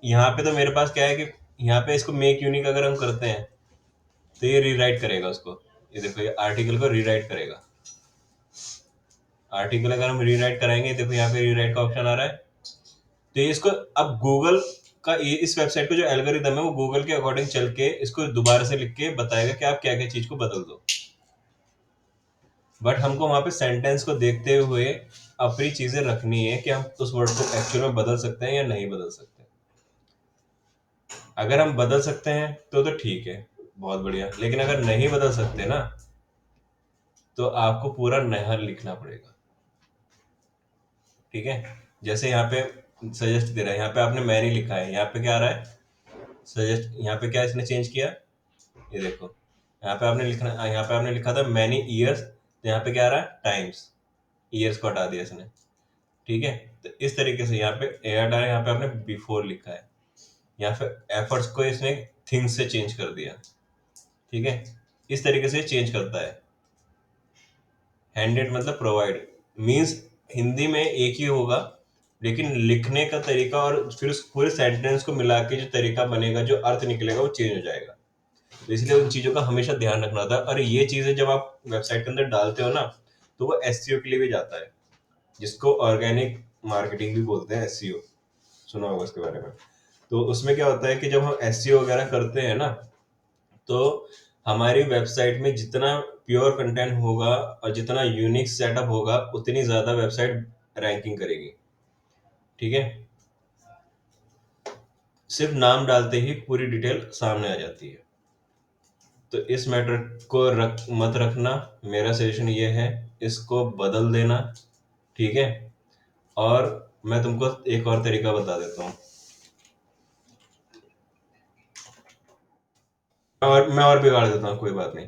यहाँ पे तो मेरे पास क्या है कि यहाँ पे इसको मेक यूनिक अगर हम करते हैं तो ये रीराइट करेगा उसको। ये देखो, ये आर्टिकल को रीराइट करेगा। आर्टिकल अगर हम रीराइट कराएंगे, देखो यहाँ पे रीराइट का ऑप्शन आ रहा है। तो ये इसको अब गूगल का ये इस वेबसाइट का जो एल्गोरिदम है वो गूगल के अकॉर्डिंग चल के इसको दोबारा से लिख के बताएगा कि आप क्या क्या चीज को बदल दो। बट हमको वहां पे सेंटेंस को देखते हुए अपनी चीजें रखनी है कि हम उस वर्ड को एक्चुअल में बदल सकते हैं या नहीं बदल सकते। अगर हम बदल सकते हैं तो ठीक है, बहुत बढ़िया। लेकिन अगर नहीं बदल सकते ना, तो आपको पूरा नया लिखना पड़ेगा। ठीक है? जैसे यहाँ पे सजेस्ट दे रहा है, यहाँ पे आपने मैनी लिखा है, यहाँ पे क्या आ रहा है? सजेस्ट। यहाँ पे क्या इसने चेंज किया? ये देखो, यहाँ पे आपने लिखा था मैनी ईयर्स, तो यहाँ पे क्या आ रहा है? टाइम्स। ईयर्स को हटा दिया इसने। ठीक है? तो इस तरीके से यहाँ पे एड आया, यहाँ पे आपने बिफोर लिखा है। यहाँ पे एफर्ट्स को इसने थिंग्स से चेंज कर दिया। ठीक है? इस तरीके से चेंज करता है। हैंडेड मतलब प्रोवाइड, मीन्स हिंदी में एक ही होगा, लेकिन लिखने का तरीका और फिर उस पूरे सेंटेंस को मिला के जो तरीका बनेगा, जो अर्थ निकलेगा, वो चेंज हो जाएगा। तो इसलिए उन चीज़ों का हमेशा ध्यान रखना होता है। और ये चीज़ें जब आप वेबसाइट के अंदर डालते हो ना, तो वो एसईओ के लिए भी जाता है, जिसको ऑर्गेनिक मार्केटिंग भी बोलते हैं, एसईओ। सुना होगा इसके बारे में। तो उसमें क्या होता है कि जब हम एसईओ वगैरह करते हैं ना, तो हमारी वेबसाइट में जितना प्योर कंटेंट होगा और जितना यूनिक सेटअप होगा, उतनी ज़्यादा वेबसाइट रैंकिंग करेगी। ठीक है? सिर्फ नाम डालते ही पूरी डिटेल सामने आ जाती है। तो इस मैटर को मत रखना। मेरा सजेशन ये है, इसको बदल देना। ठीक है? और मैं तुमको एक और तरीका बता देता हूँ। और मैं और बिगाड़ देता हूँ, कोई बात नहीं।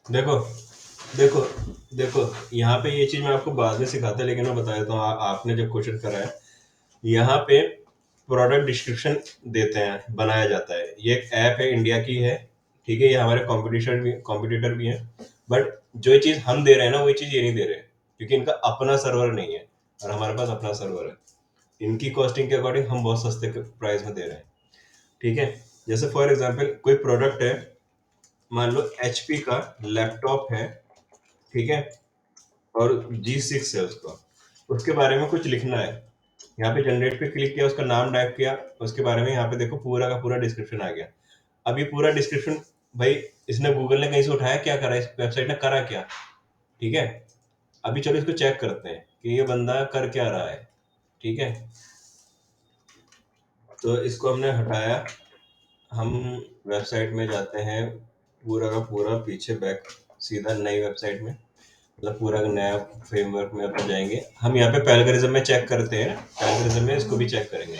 देखो देखो देखो, यहाँ पे ये चीज मैं आपको बाद में सिखाता, लेकिन मैं बता देता हूँ। आपने जब क्वेश्चन करा है, यहाँ पे प्रोडक्ट डिस्क्रिप्शन देते हैं, बनाया जाता है। ये एक ऐप है, इंडिया की है, ठीक है। ये हमारे कॉम्पिटिटर भी हैं, बट जो चीज हम दे रहे हैं ना, वही चीज ये नहीं दे रहे, क्योंकि इनका अपना सर्वर नहीं है और हमारे पास अपना सर्वर है। इनकी कॉस्टिंग के अकॉर्डिंग हम बहुत सस्ते प्राइस में दे रहे हैं, ठीक है। जैसे फॉर एग्जांपल कोई प्रोडक्ट है, मान लो एचपी का लैपटॉप है, ठीक है, और G6 है उसका, उसके बारे में कुछ लिखना है। यहाँ पे जनरेट पे क्लिक किया, उसका नाम टाइप किया, उसके बारे में यहाँ पे देखो पूरा का पूरा डिस्क्रिप्शन आ गया। अब ये पूरा डिस्क्रिप्शन, भाई इसने गूगल ने कहीं से उठाया, क्या करा, इस वेबसाइट ने करा क्या, ठीक है। अभी चलो इसको चेक करते हैं कि ये बंदा कर क्या रहा है, ठीक है। तो इसको हमने हटाया, हम वेबसाइट में जाते हैं, पूरा का पूरा पीछे बैक, सीधा नई वेबसाइट में, मतलब पूरा का नया फ्रेमवर्क में अपन जाएंगे। हम यहाँ पे पैलगरिज्म में चेक करते हैं, पैलगरिज्म में इसको भी चेक करेंगे,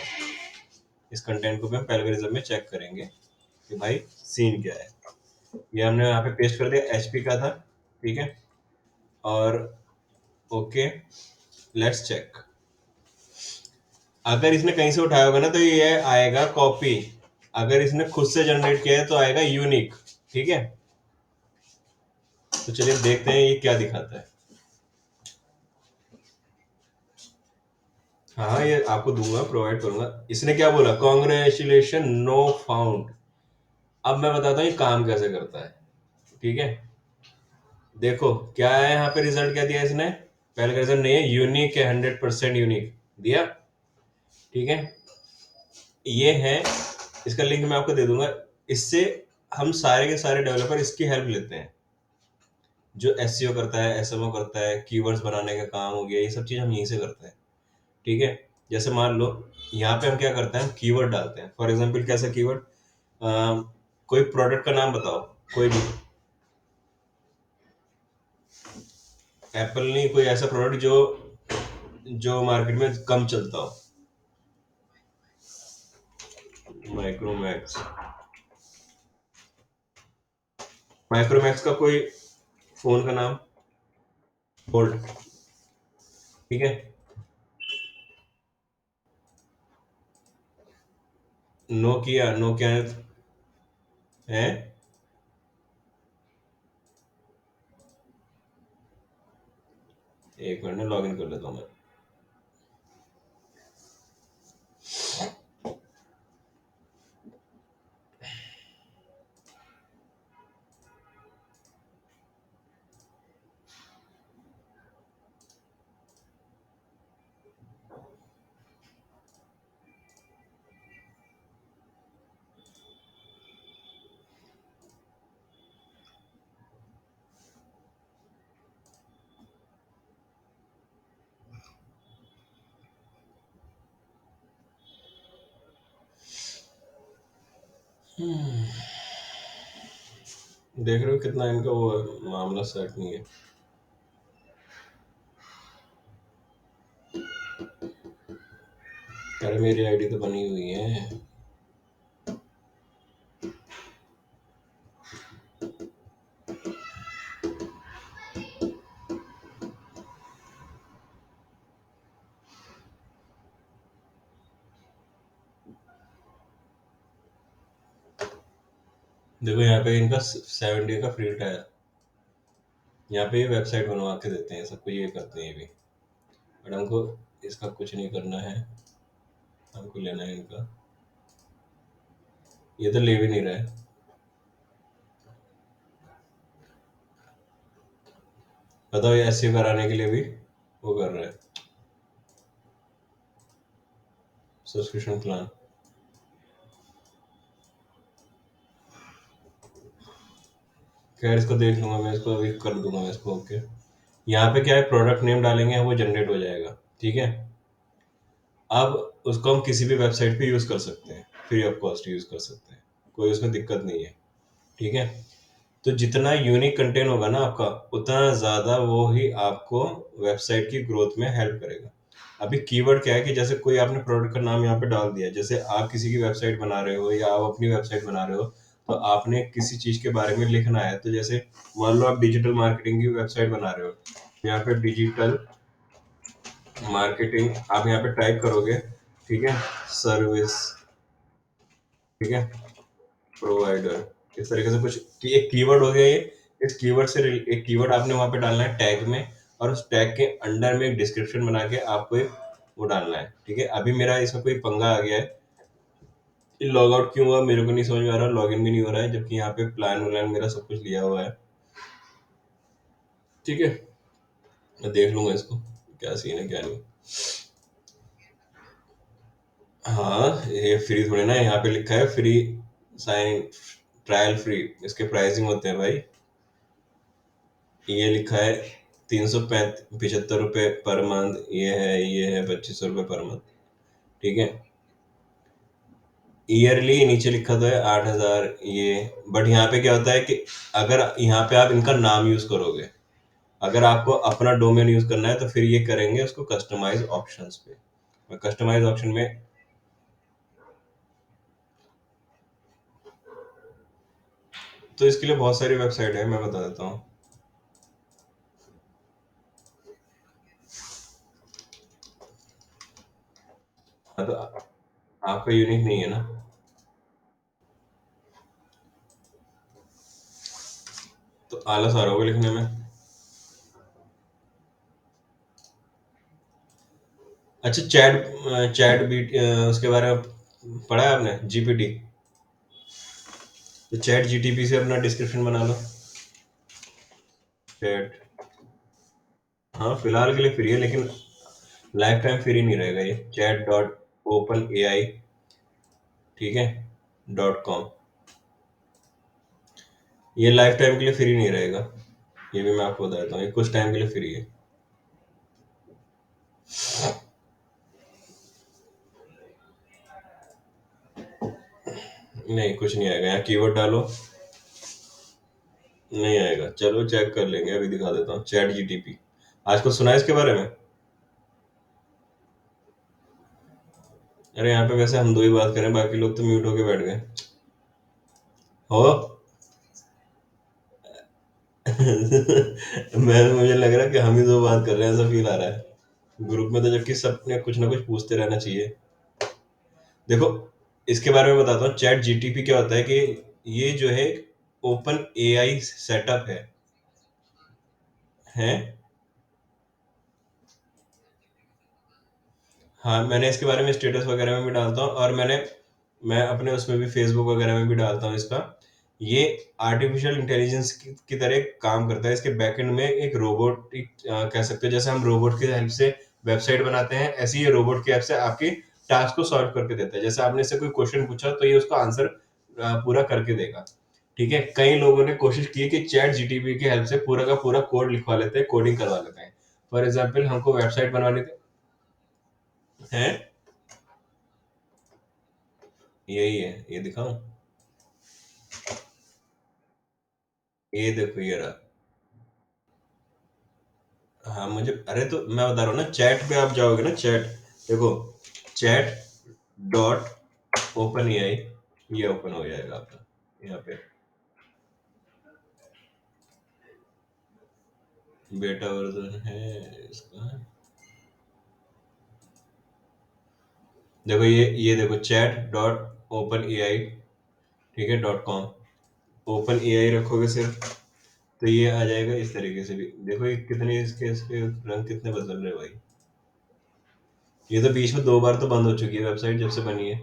इस कंटेंट को भी हम पैलगरिज्म में चेक करेंगे कि भाई सीन क्या है। ये हमने यहाँ पे पेस्ट कर दिया, एचपी का था, ठीक है। और ओके, लेट्स चेक। अगर इसने कहीं से उठाया होगा ना, तो ये आएगा कॉपी। अगर इसने खुद से जनरेट किया है तो आएगा यूनिक, ठीक है। तो चलिए देखते हैं ये क्या दिखाता है। हाँ, ये आपको दूंगा, प्रोवाइड करूंगा। इसने क्या बोला, कॉन्ग्रेचुलेशन नो फाउंड। अब मैं बताता हूँ ये काम कैसे करता है, ठीक है। देखो क्या है यहाँ पे, रिजल्ट क्या दिया इसने, पहले का रिजल्ट नहीं है, यूनिक है, 100% यूनिक दिया, ठीक है। ये है, इसका लिंक मैं आपको दे दूंगा। इससे हम सारे के सारे डेवलपर इसकी हेल्प लेते हैं, जो एसईओ करता है, एसएमओ करता है, कीवर्ड्स बनाने का काम हो गया, ये सब चीज हम यहीं से करते हैं, ठीक है। जैसे मान लो यहाँ पे हम क्या करते हैं, हम कीवर्ड डालते हैं। फॉर एग्जांपल कैसा कीवर्ड, कोई प्रोडक्ट का नाम बताओ, कोई भी, एप्पल नहीं, कोई ऐसा प्रोडक्ट जो जो मार्केट में कम चलता हो। माइक्रोमैक्स, माइक्रोमैक्स का कोई फोन का नाम, फोल्ड, ठीक है। नोकिया, नोकिया है, एक मिनट में लॉग इन कर लेता हूँ मैं। देख रहे हो कितना इनका वो मामला सेट नहीं है। अरे मेरी आईडी तो बनी हुई है। देखो यहाँ पे इनका 7 डे का फ्री ट्रायल, यहाँ पे ये वेबसाइट बनवा के देते हैं, सबको ये करते हैं ये भी, बट हमको इसका कुछ नहीं करना है, हमको लेना है इनका। ये तो ले भी नहीं रहा है। बताओ, ये एसईओ कराने के लिए भी वो कर रहा है, सब्सक्रिप्शन प्लान। खैर इसको देख लूंगा मैं, इसको अभी कर दूंगा मैं इसको, ओके। यहाँ पे क्या है, प्रोडक्ट नेम डालेंगे, वो जनरेट हो जाएगा, ठीक है। अब उसको हम किसी भी वेबसाइट पे यूज कर सकते हैं, फ्री ऑफ कॉस्ट यूज कर सकते हैं, कोई उसमें दिक्कत नहीं है, ठीक है। तो जितना यूनिक कंटेंट होगा ना आपका, उतना ज़्यादा वो ही आपको वेबसाइट की ग्रोथ में हेल्प करेगा। अभी कीवर्ड क्या है कि जैसे कोई आपने प्रोडक्ट का नाम यहाँ पे डाल दिया, जैसे आप किसी की वेबसाइट बना रहे हो या आप अपनी वेबसाइट बना रहे हो, तो आपने किसी चीज़ के बारे में लिखना है, तो जैसे मान लो आप डिजिटल मार्केटिंग की वेबसाइट बना रहे हो, यहाँ पे डिजिटल मार्केटिंग आप यहाँ पे टाइप करोगे, ठीक है, सर्विस, ठीक है, प्रोवाइडर, इस तरीके से कुछ एक कीवर्ड हो गया ये। इस कीवर्ड से एक कीवर्ड आपने वहां पे डालना है टैग में, और उस टैग के अंडर में एक डिस्क्रिप्शन बना के आपको एक वो डालना है, ठीक है। अभी मेरा इसमें कोई पंगा आ गया है, लॉग आउट क्यों हुआ मेरे को नहीं समझ में आ रहा, लॉग इन भी नहीं हो रहा है, जबकि यहाँ पे प्लान व्लान मेरा सब कुछ लिया हुआ है, ठीक है। मैं देख लूंगा इसको क्या सीन है क्या नहीं। हाँ, ये फ्री थोड़ी ना, यहाँ पे लिखा है फ्री साइन, ट्रायल फ्री, इसके प्राइसिंग होते हैं भाई। ये लिखा है 375 रुपये पर मंथ, ये है 2500 रुपये पर मंथ, ठीक है। ईयरली नीचे लिखा तो है 8,000 ये। बट यहाँ पे क्या होता है कि अगर यहाँ पे आप इनका नाम यूज करोगे, अगर आपको अपना डोमेन यूज करना है तो फिर ये करेंगे उसको कस्टमाइज ऑप्शंस पे, और कस्टमाइज ऑप्शन में तो इसके लिए बहुत सारी वेबसाइट है, मैं बता देता हूँ। हाँ, तो आपका यूनिक नहीं है ना। तो आलस आ रहा होगा लिखने में। अच्छा, चैट चैट बीट उसके बारे में पढ़ा है आपने, जीपीटी? तो चैट जीटीपी से अपना डिस्क्रिप्शन बना लो। चैट, हाँ फिलहाल के लिए फ्री है, लेकिन लाइफ टाइम फ्री नहीं रहेगा ये। चैट डॉट ओपन ए आई, ठीक है, .com, ये लाइफ टाइम के लिए फ्री नहीं रहेगा, ये भी मैं आपको बता देता हूँ, ये कुछ टाइम के लिए फ्री है। नहीं, कुछ नहीं आएगा, यहाँ कीवर्ड डालो, नहीं आएगा। चलो चेक कर लेंगे, अभी दिखा देता हूँ। चैट जीटीपी, आज को सुना है इसके बारे में? अरे यहाँ पे वैसे हम दो ही बात करें, बाकी लोग तो म्यूट होके बैठ गए हो। मुझे लग रहा है कि हम ही दो बात कर रहे हैं, ऐसा फील आ रहा है ग्रुप में, तो जबकि सबने कुछ ना कुछ पूछते रहना चाहिए। देखो, इसके बारे में बताता हूँ। चैट जीटीपी क्या होता है कि ये जो है ओपन एआई सेटअप है। हाँ, मैंने इसके बारे में स्टेटस वगैरह में भी डालता हूँ, और मैं अपने उसमें भी फेसबुक वगैरह में भी डालता हूँ इसका। ये आर्टिफिशियल इंटेलिजेंस की तरह काम करता है। इसके बैकएंड में एक रोबोटिक कह सकते हो, जैसे हम रोबोट की हेल्प से वेबसाइट बनाते हैं, ऐसे ही ये रोबोट की हेल्प से आपके टास्क को सॉल्व करके देता है। जैसे आपने इससे कोई क्वेश्चन पूछा तो ये उसका आंसर पूरा करके देगा, ठीक है। कई लोगों ने कोशिश की है कि चैट जीटीपी की हेल्प से पूरा का पूरा कोड लिखवा लेते हैं, कोडिंग करवा लेते हैं। फॉर एग्जाम्पल, हमको वेबसाइट बनवानी है, यही है, ये दिखाऊं? ये देखो, ये रहा। हाँ, मुझे, अरे तो मैं बता रहा हूँ ना, चैट पे आप जाओगे ना, चैट, देखो, चैट डॉट ओपन ए आई, ये ओपन हो जाएगा आपका यहाँ पे। बेटा वर्जन है इसका। देखो, ये देखो, चैट डॉट ओपन ए आई, ठीक है, .com। ओपन ए आई रखोगे सिर्फ, तो ये आ जाएगा इस तरीके से भी। देखो ये कितने इसके रंग कितने बदल रहे हैं भाई। ये तो बीच में 2 बार तो बंद हो चुकी है वेबसाइट जब से बनी है।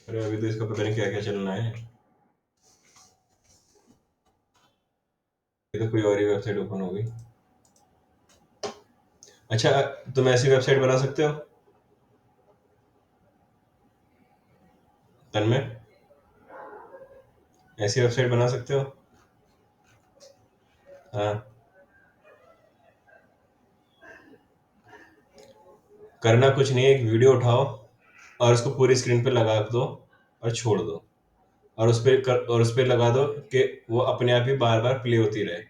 अरे अभी तो इसका पता नहीं क्या क्या चलना है। ये तो कोई और ही वेबसाइट ओपन हो गई। अच्छा, तुम ऐसी वेबसाइट बना सकते हो तन्मय? ऐसी वेबसाइट बना सकते हो? हाँ, करना कुछ नहीं है, एक वीडियो उठाओ और उसको पूरी स्क्रीन पे लगा दो और छोड़ दो, और उस पे लगा दो कि वो अपने आप ही बार बार प्ले होती रहे।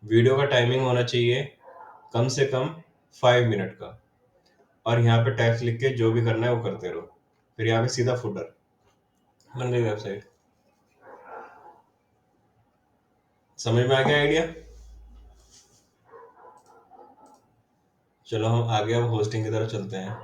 वीडियो का टाइमिंग होना चाहिए कम से कम 5 मिनट का। और यहाँ पे टैक्स लिख के जो भी करना है वो करते रहो। फिर यहाँ पे सीधा फुटर बन गई वेबसाइट। समझ में आ गया आइडिया? चलो हम आगे अब होस्टिंग की तरफ चलते हैं।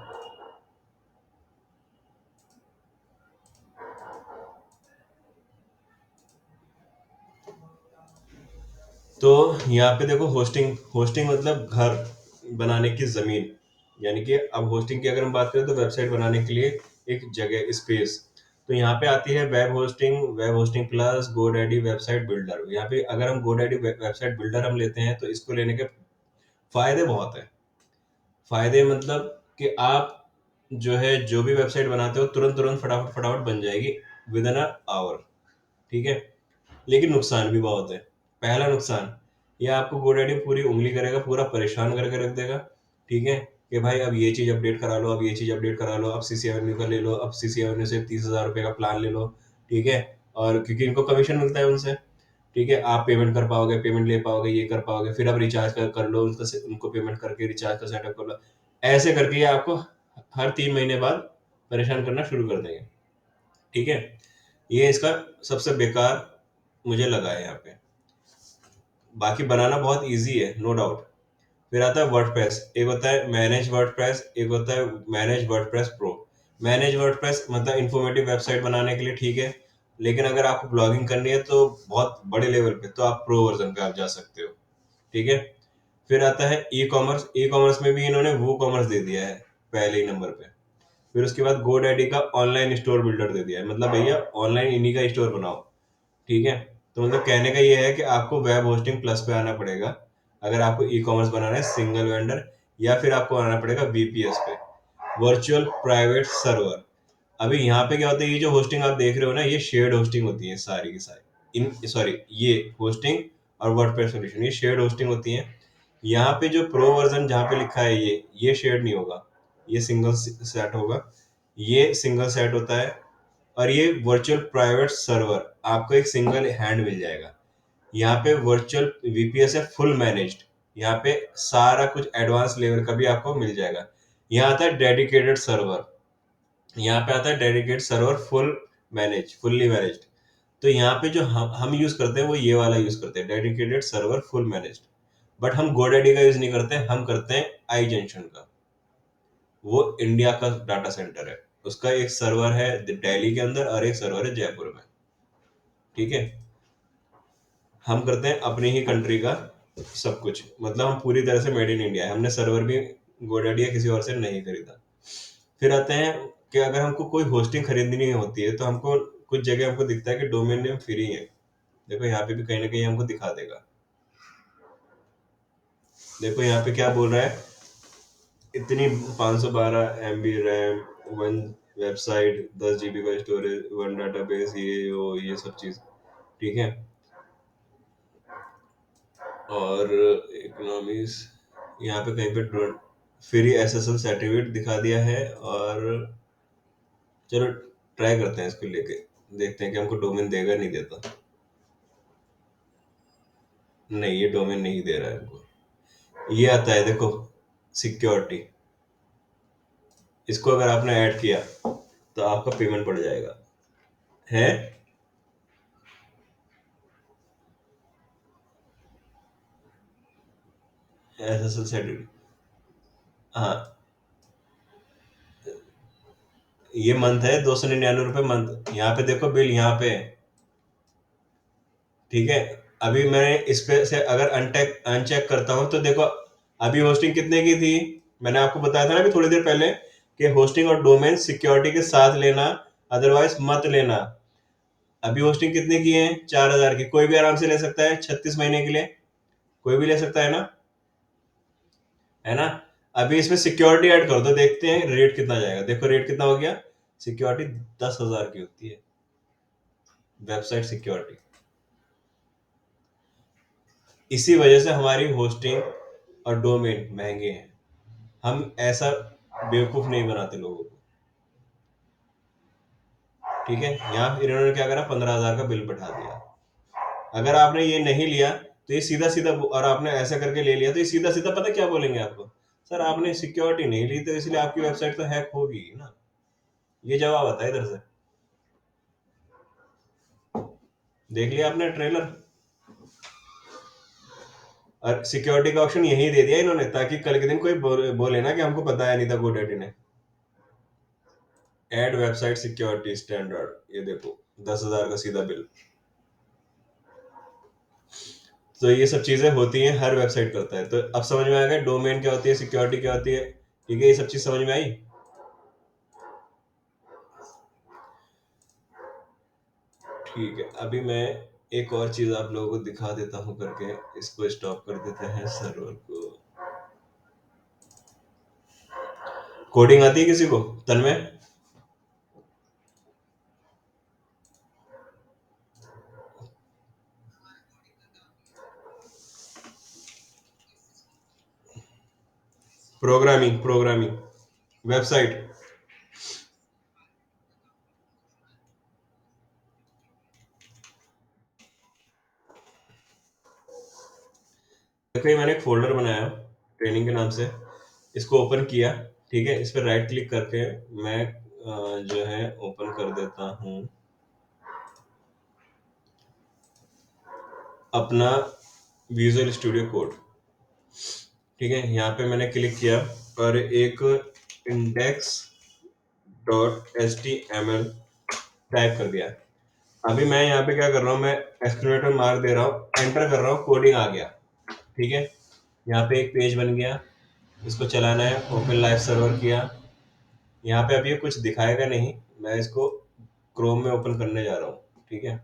तो यहाँ पे देखो, होस्टिंग होस्टिंग मतलब घर बनाने की जमीन। यानी कि अब होस्टिंग की अगर हम बात करें तो वेबसाइट बनाने के लिए एक जगह, स्पेस। तो यहाँ पे आती है web hosting plus GoDaddy website builder. यहाँ पे अगर हम गोडैडी वेबसाइट बिल्डर हम लेते हैं तो इसको लेने के फायदे बहुत है। फायदे मतलब कि आप जो है जो भी वेबसाइट बनाते हो तुरंत तुरंत फटाफट फटाफट बन जाएगी, विद इन आवर। ठीक है। लेकिन नुकसान भी बहुत है। पहला नुकसान, ये आपको गोडैडी पूरी उंगली करेगा, पूरा परेशान करके रख देगा। ठीक है, कि भाई अब ये चीज अपडेट करा लो, अब ये चीज अपडेट करा लो, अब सीसी एवेन्यू का ले लो, अब सीसी एवेन्यू से 30,000 रुपए का प्लान ले लो। ठीक है। और क्योंकि इनको कमीशन मिलता है उनसे। ठीक है, आप पेमेंट कर पाओगे, पेमेंट ले पाओगे, ये कर पाओगे, फिर आप रिचार्ज कर लो उनका उनको पेमेंट करके रिचार्ज का सेटअप कर लो। ऐसे करके ये आपको हर 3 महीने बाद परेशान करना शुरू कर देंगे। ठीक है। ये इसका सबसे बेकार मुझे लगा है यहाँ पे। बाकी बनाना बहुत इजी है, नो डाउट। फिर आता है वर्डप्रेस। एक होता है मैनेज वर्डप्रेस, एक होता है manage WordPress pro. Manage WordPress मतलब इंफॉर्मेटिव वेबसाइट बनाने के लिए ठीक है। लेकिन अगर आपको ब्लॉगिंग करनी है तो बहुत बड़े लेवल पे, तो आप प्रो वर्जन पे आप जा सकते हो। ठीक है। फिर आता है ई कॉमर्स। ई कॉमर्स में भी इन्होंने वो कॉमर्स दे दिया है पहले ही नंबर पे। फिर उसके बाद गोडैडी का ऑनलाइन स्टोर बिल्डर दे दिया है, मतलब भैया ऑनलाइन इन्हीं का स्टोर बनाओ। ठीक है। तो मतलब कहने का ये है कि आपको वेब होस्टिंग प्लस पे आना पड़ेगा अगर आपको ई कॉमर्स बनाना है, सिंगल वेंडर। या फिर आपको आना पड़ेगा वीपीएस पे, वर्चुअल प्राइवेट सर्वर। अभी यहाँ पे क्या होता है, ये जो होस्टिंग आप देख रहे हो ना, ये शेयर्ड होस्टिंग होती है सारी की सारी। इन सॉरी, ये होस्टिंग और वर्डप्रेस सॉल्यूशन ये शेयर्ड होस्टिंग होती है। यहाँ पे जो प्रो वर्जन जहाँ पे लिखा है ये शेयर्ड नहीं होगा, ये सिंगल सेट होगा। ये सिंगल सेट होता है। और ये वर्चुअल प्राइवेट सर्वर आपको एक सिंगल हैंड मिल जाएगा। यहाँ पे वर्चुअल वीपीएस है फुल मैनेज्ड। यहाँ पे सारा कुछ एडवांस लेवल का भी आपको मिल जाएगा। यहाँ आता है डेडिकेटेड सर्वर। यहाँ पे आता है डेडिकेटेड सर्वर फुल्ली मैनेज्ड। तो यहाँ पे जो हम यूज करते हैं वो ये वाला यूज करते हैं, dedicated server full managed. But हम गोडैडी का यूज नहीं करते, हम करते हैं आई जंक्शन का। वो इंडिया का डाटा सेंटर है। उसका एक सर्वर है दिल्ली के अंदर और एक सर्वर है जयपुर में। ठीक है। हम करते हैं अपनी ही कंट्री का सब कुछ, मतलब हम पूरी तरह से मेड इन इंडिया है। हमने सर्वर भी गोडैडी या किसी और से नहीं खरीदा। फिर आते हैं कि अगर हमको कोई होस्टिंग खरीदनी होती है तो हमको कुछ जगह हमको दिखता है कि डोमेन नेम फ्री है। देखो यहाँ पे भी कहीं ना कहीं हमको दिखा देगा। देखो यहाँ पे क्या बोल रहा है, इतनी 512 MB RAM, one website, 10 GB का स्टोरेज, वन डाटाबेस, ये सब चीज। ठीक है। और इकोनॉमीज, यहाँ पे कहीं पे फ्री एसएसएल सर्टिफिकेट दिखा दिया है। और चलो ट्राई करते हैं इसको लेके, देखते हैं कि हमको डोमेन देगा नहीं देता। नहीं, ये डोमेन नहीं दे रहा है हमको। ये आता है देखो, सिक्योरिटी। इसको अगर आपने ऐड किया तो आपका पेमेंट पड़ जाएगा। है एसएसएल सर्टिफिकेट। हाँ, ये मंथ है 299 रुपये मंथ। यहाँ पे देखो बिल यहाँ पे। ठीक है। अभी मैं इस पे से अगर अनचेक करता हूँ तो देखो, अभी होस्टिंग कितने की थी। मैंने आपको बताया था ना अभी थोड़ी देर पहले कि होस्टिंग और डोमेन सिक्योरिटी के साथ लेना, अदरवाइज मत लेना। अभी होस्टिंग कितने की है, 4,000 की। कोई भी आराम से ले सकता है 36 महीने के लिए, कोई भी ले सकता है ना, है ना। अभी इसमें सिक्योरिटी ऐड कर दो, देखते हैं रेट कितना जाएगा। देखो रेट कितना हो गया। सिक्योरिटी 10,000 की होती है, वेबसाइट सिक्योरिटी। इसी वजह से हमारी होस्टिंग और डोमेन महंगे हैं। हम ऐसा बेवकूफ नहीं बनाते लोगों को। ठीक है। यहाँ इन्होंने क्या करा, 15,000 का बिल बैठा दिया। अगर आपने ये नहीं लिया तो ये सीधा सीधा, और आपने ऐसा करके ले लिया तो ये सीधा सीधा पता क्या बोलेंगे आपको, सर आपने सिक्योरिटी नहीं ली तो इसलिए आपकी वेबसाइट तो हैक होगी ही ना। ये जवाब आता है इधर से। देख लिया आपने ट्रेलर। और सिक्योरिटी का ऑप्शन यही दे दिया इन्होंने ताकि कल के दिन कोई बोले ना कि हमको बताया नहीं था GoDaddy ने। एड वेबसाइट सिक्योरिटी स्टैंडर्ड, ये देखो 10,000 का सीधा बिल। तो ये सब चीजें होती हैं, हर वेबसाइट करता है। तो अब समझ में आ गया डोमेन क्या होती है, सिक्योरिटी क्या होती है। ठीक है, ये सब चीज समझ में आई। ठीक है, अभी मैं एक और चीज आप लोगों को दिखा देता हूँ करके। इसको स्टॉप कर देते हैं सर्वर को। कोडिंग आती है किसी को तन्मय? Programming website. देखो ये मैंने एक फोल्डर बनाया ट्रेनिंग के नाम से। इसको ओपन किया। ठीक है, इस पर राइट क्लिक करके मैं जो है ओपन कर देता हूँ अपना विजुअल स्टूडियो कोड। ठीक है, यहाँ पे मैंने क्लिक किया और एक index dot H T M L type कर दिया। अभी मैं यहाँ पे क्या कर रहा हूँ, मैं एक्सक्लेमेटर मार दे रहा हूँ, एंटर कर रहा हूँ, कोडिंग आ गया। ठीक है, यहाँ पे एक पेज बन गया। इसको चलाना है, ओपन लाइव सर्वर किया। यहाँ पे अभी कुछ दिखाएगा नहीं, मैं इसको क्रोम में ओपन करने जा रहा हूँ। ठीक है,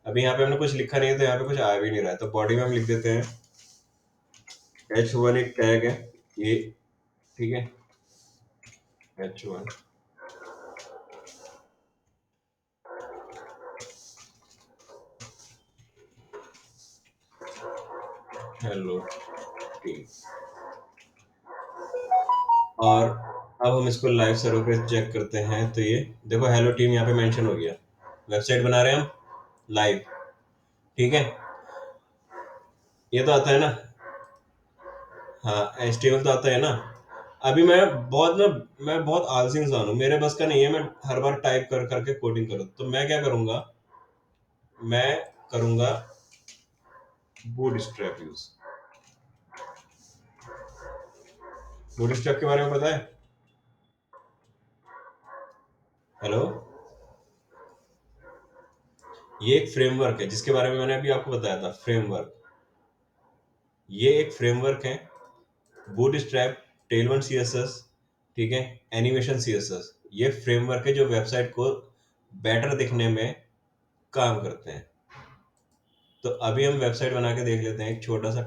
अभी यहाँ पे हमने कुछ लिखा नहीं है तो यहाँ पे कुछ आ भी नहीं रहा है। तो बॉडी में हम लिख देते हैं H1, एक टैग है ये। ठीक है, H1 हेलो टीम। और अब हम इसको लाइव सर्वर पे चेक करते हैं तो ये देखो हेलो टीम यहाँ पे मेंशन हो गया। वेबसाइट बना रहे हैं हम लाइव। ठीक है, ये तो आता है ना। हाँ, HTML तो आता है ना। अभी मैं बहुत आलसी इंसान हूँ, मेरे बस का नहीं है मैं हर बार टाइप कर करके कोडिंग करूँ। तो मैं क्या करूंगा, मैं करूंगा बूटस्ट्रैप यूज। बूटस्ट्रैप के बारे में पता है? हेलो, ये एक फ्रेमवर्क है जिसके बारे में मैंने अभी आपको बताया था। फ्रेमवर्क, ये एक फ्रेमवर्क है। बूटस्ट्रैप, टेलवन सीएसएस, ठीक है, एनिमेशन सीएसएस, ये फ्रेमवर्क है जो वेबसाइट को बेटर दिखने में काम करते हैं। तो अभी हम वेबसाइट बना के देख लेते हैं एक छोटा सा।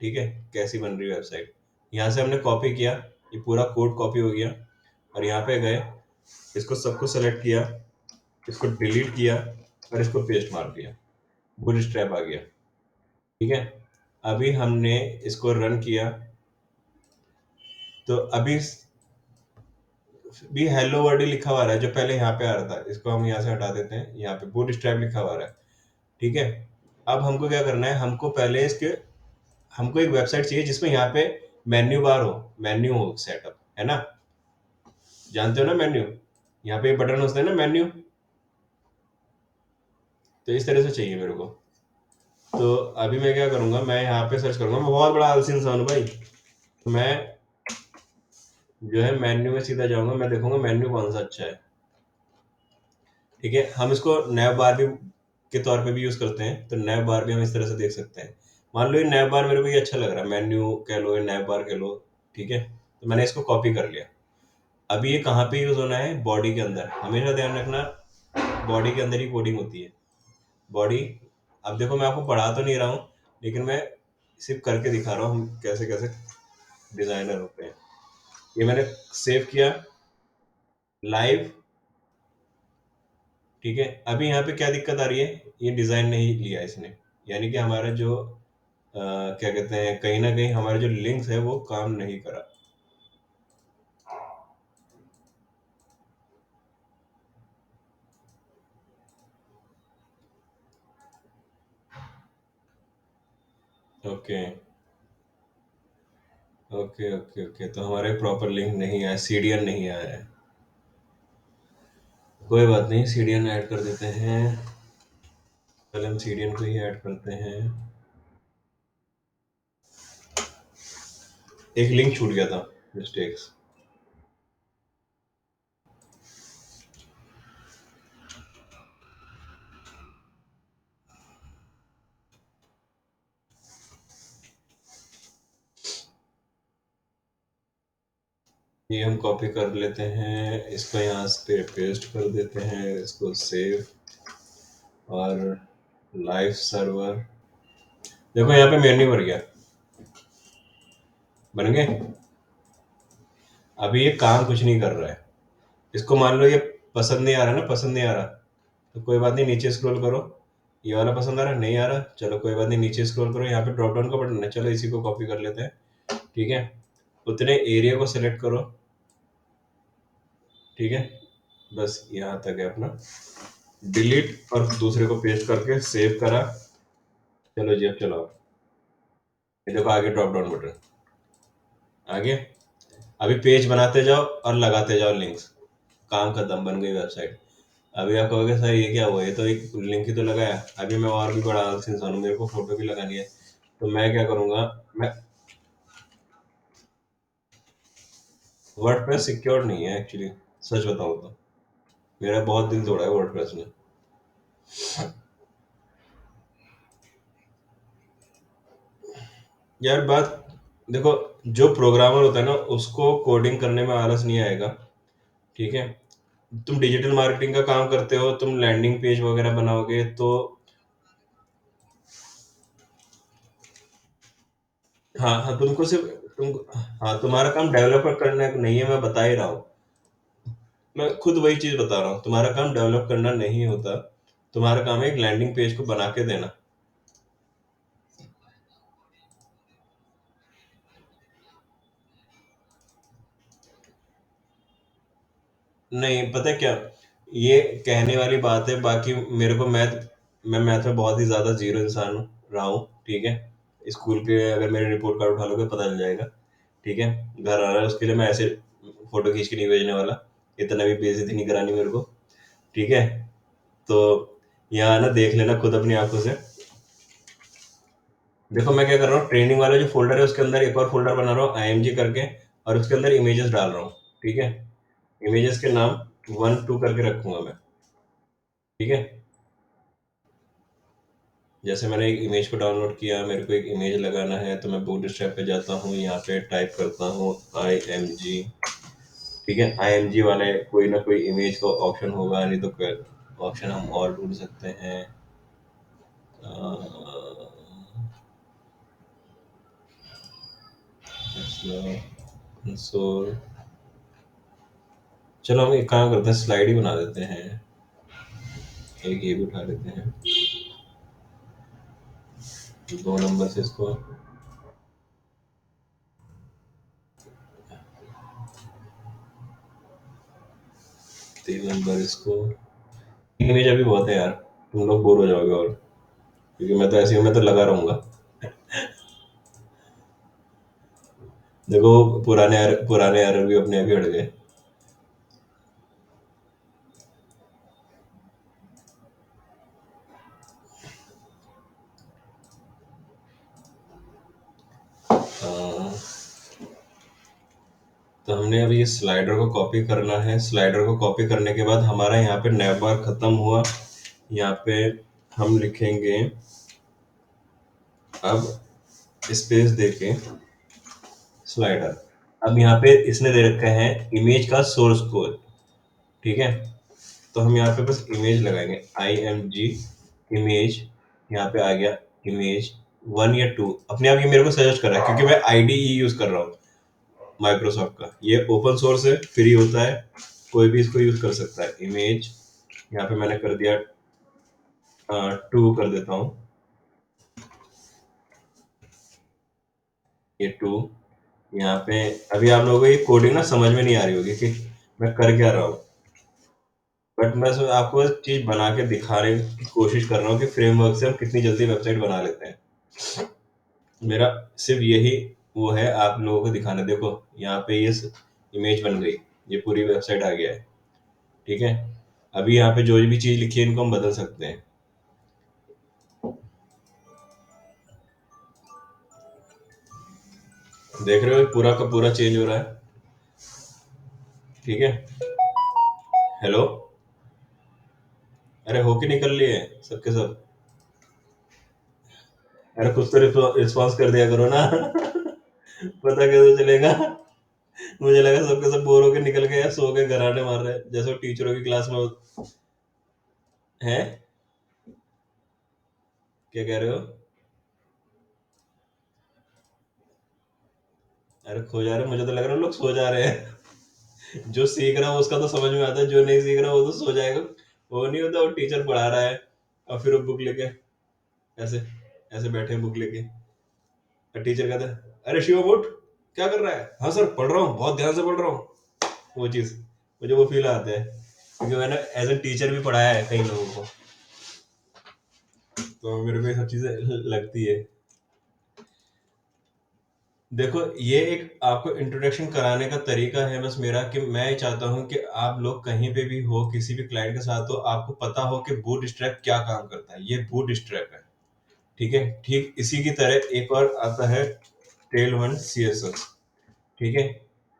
ठीक है, कैसी बन रही है वेबसाइट। यहाँ से हमने कॉपी किया, ये पूरा कोड कॉपी हो गया। और यहाँ पे गए, इसको सबको सेलेक्ट किया, इसको डिलीट किया और इसको पेस्ट मार दिया। बूटस्ट्रैप आ गया। ठीक है, अभी हमने इसको रन किया तो अभी भी हेलो वर्ड ही लिखा हुआ आ रहा है जो पहले यहाँ पे आ रहा था। इसको हम यहाँ से हटा देते हैं, यहाँ पे बूटस्ट्रैप लिखा हुआ आ रहा है। ठीक है, अब हमको क्या करना है, हमको पहले इसके हमको एक वेबसाइट चाहिए जिसमें यहाँ पे मेन्यू बार हो, मेन्यू हो सेटअप, है ना? जानते हो ना मेन्यू, यहाँ पे बटन होते हैं ना मेन्यू। तो इस तरह से चाहिए मेरे को। तो अभी मैं क्या करूंगा, मैं यहाँ पे सर्च करूंगा। मैं बहुत बड़ा आलसी इंसान हूँ भाई। तो मैं जो है मेन्यू में सीधा जाऊंगा, मैं देखूंगा मेन्यू कौन सा अच्छा है। ठीक है, हम इसको नैव बार भी के तौर पे भी यूज करते हैं। तो नैव बार भी हम इस तरह से देख सकते हैं। मान लो ये नैव बार मेरे को ये अच्छा लग रहा है, मेन्यू कह लो या नैव बार कह लो। ठीक है, तो मैंने इसको कॉपी कर लिया। अभी ये कहाँ पे यूज होना है, बॉडी के अंदर। हमेशा ध्यान रखना, बॉडी के अंदर ही कोडिंग होती है। बॉडी, अब देखो मैं आपको पढ़ा तो नहीं रहा हूँ, लेकिन मैं सिर्फ करके दिखा रहा हूँ हम कैसे कैसे डिजाइनर होते हैं। ये मैंने सेव किया लाइव। ठीक है, अभी यहाँ पे क्या दिक्कत आ रही है, ये डिजाइन नहीं लिया इसने। यानी कि हमारा जो क्या कहते हैं, कहीं ना कहीं हमारे जो लिंक्स है वो काम नहीं करा। ओके, ओके ओके ओके, तो हमारे प्रॉपर लिंक नहीं आया, सीडीएन नहीं आया है। कोई बात नहीं, सीडीएन ऐड कर देते हैं। पहले हम सीडीएन को ही ऐड करते हैं। एक लिंक छूट गया था, मिस्टेक्स। ये हम कॉपी कर लेते हैं, इसको यहाँ पे पेस्ट कर देते हैं, इसको सेव और लाइव सर्वर। देखो यहाँ पे मेन्यू भर गया, बन गए। अभी ये काम कुछ नहीं कर रहा है। इसको मान लो ये पसंद नहीं आ रहा ना, पसंद नहीं आ रहा, तो कोई बात नहीं, नीचे स्क्रॉल करो। ये वाला पसंद आ रहा, नहीं आ रहा, चलो कोई बात नहीं, नीचे स्क्रॉल करो, यहाँ पे ड्रॉप डाउन का बटन है, चलो इसी को कॉपी कर लेते हैं। ठीक है, उतने एरिया को सिलेक्ट करो। ठीक है, बस यहाँ तक है अपना। डिलीट और दूसरे को पेस्ट करके सेव करा। चलो जी, अब चलाओ। ये देखो आगे ड्रॉप डाउन बटन आगे। अभी पेज बनाते जाओ और लगाते जाओ लिंक्स। काम खत्म, बन गई वेबसाइट। अभी आप कहोगे सर ये क्या हुआ, ये तो एक लिंक ही तो लगाया। अभी मैं और भी बड़ा आलसी इंसान हूँ, मेरे को फोटो भी लगानी है, तो मैं क्या करूंगा। मैं वर्डप्रेस सिक्योर नहीं है एक्चुअली, सच बताऊं तो। मेरा बहुत दिल तोड़ा है वर्डप्रेस ने। यार बात देखो, जो प्रोग्रामर होता है ना, उसको कोडिंग करने में आलस नहीं आएगा। ठीक है, तुम डिजिटल मार्केटिंग का काम करते हो, तुम लैंडिंग पेज वगैरह बनाओगे तो। हाँ हाँ, तुमको सिर्फ तुम हाँ, तुम्हारा काम डेवलपर करना नहीं है, मैं बता ही रहा हूँ। मैं खुद वही चीज बता रहा हूँ, तुम्हारा काम डेवलप करना नहीं होता। तुम्हारा काम है एक लैंडिंग पेज को बना के देना। नहीं पता है क्या, ये कहने वाली बात है, बाकी मेरे को मैं मैथ में बहुत ही ज्यादा जीरो इंसान रहा हूँ। ठीक है, स्कूल के अगर मेरे रिपोर्ट कार्ड उठा लोगे पता चल जाएगा। ठीक है, घर आ रहा है उसके लिए मैं ऐसे फोटो खींच के नहीं भेजने वाला, इतना भी बेइज्जती नहीं करानी मेरे को। ठीक है, तो यहाँ ना देख लेना खुद अपनी आंखों से। देखो मैं क्या कर रहा हूँ, ट्रेनिंग वाला जो फोल्डर है उसके अंदर एक और फोल्डर बना रहा हूँ आईएमजी करके, और उसके अंदर इमेजेस डाल रहा हूँ। ठीक है, इमेजेस के नाम 1 2 करके रखूंगा मैं। ठीक है, जैसे मैंने एक इमेज को डाउनलोड किया, मेरे को एक इमेज लगाना है, तो मैं बूटस्ट्रैप पे जाता हूँ, यहाँ पे टाइप करता हूँ IMG। ठीक है, IMG वाले कोई ना कोई इमेज का ऑप्शन होगा, नहीं तो कोई ऑप्शन हम और ढूंढ सकते हैं। कंसोल। चलो हम एक काम करते हैं, स्लाइड ही बना देते हैं। एक ये भी उठा लेते हैं, 2 नंबर से इसको। 3 नंबर इसको। इमेज अभी बहुत है यार, तुम लोग बोर हो जाओगे, और क्योंकि मैं तो ऐसे ही, मैं तो लगा रहूंगा। देखो पुराने एरर भी अपने आप ही हट गए। अ, तो हमने अभी इस स्लाइडर को कॉपी करना है। स्लाइडर को कॉपी करने के बाद हमारा यहाँ पे नैव बार खत्म हुआ। यहाँ पे हम लिखेंगे अब स्पेस देके स्लाइडर। अब यहाँ पे इसने दे रखा है इमेज का सोर्स कोड। ठीक है, तो हम यहाँ पे बस इमेज लगाएंगे, IMG इमेज। यहाँ पे आ गया इमेज 1 या 2, अपने आप ये मेरे को सजेस्ट कर रहा है क्योंकि मैं IDE यूज कर रहा हूँ माइक्रोसॉफ्ट का। ये ओपन सोर्स है, फ्री होता है, कोई भी इसको यूज कर सकता है। इमेज यहाँ पे मैंने कर दिया 2 कर देता हूँ, ये 2। यहाँ पे अभी आप लोगों को ये कोडिंग ना समझ में नहीं आ रही होगी कि मैं कर क्या रहा हूँ, बट मैं आपको एक चीज बना के दिखाने की कोशिश कर रहा हूँ कि फ्रेमवर्क से हम कितनी जल्दी वेबसाइट बना लेते हैं। मेरा सिर्फ यही वो है आप लोगों को दिखाना। देखो यहाँ पे ये इमेज बन गई, ये पूरी वेबसाइट आ गया है। ठीक है, अभी यहाँ पे जो भी चीज लिखी है इनको हम बदल सकते हैं। देख रहे हो पूरा का पूरा चेंज हो रहा है। ठीक है, हेलो, अरे होके निकल लिए सबके सब। अरे कुछ तो रिस्पॉन्स कर दिया करो ना। पता कैसे चलेगा। मुझे लगा सबके सब बोर होके निकल गए या सो के घराटे मार रहे हैं, जैसे वो टीचरों की क्लास में है। क्या कह रहे हो? अरे खो जा रहे हैं? मुझे तो लग रहा है लोग सो जा रहे हैं। जो सीख रहा है उसका तो समझ में आता है, जो नहीं सीख रहा वो तो सो जाएगा। वो नहीं होता, वो टीचर पढ़ा रहा है और फिर वो बुक लेके ऐसे ऐसे बैठे हैं बुक लेके, और टीचर कहता है अरे शिवम उठ, क्या कर रहा है? हाँ सर पढ़ रहा हूँ, बहुत ध्यान से पढ़ रहा हूँ। वो चीज, मुझे वो फील आता है क्योंकि मैंने एज ए टीचर भी पढ़ाया है कई लोगों को, तो मेरे को ये सब चीजें लगती है। देखो ये एक आपको इंट्रोडक्शन कराने का तरीका है बस मेरा, कि मैं चाहता हूँ कि आप लोग कहीं पे भी हो, किसी भी क्लाइंट के साथ हो, आपको पता हो कि बूटस्ट्रैप क्या काम करता है। ये बूटस्ट्रैप है। ठीक है, ठीक इसी की तरह एक और आता है टेलवन सीएसएस। ठीक है,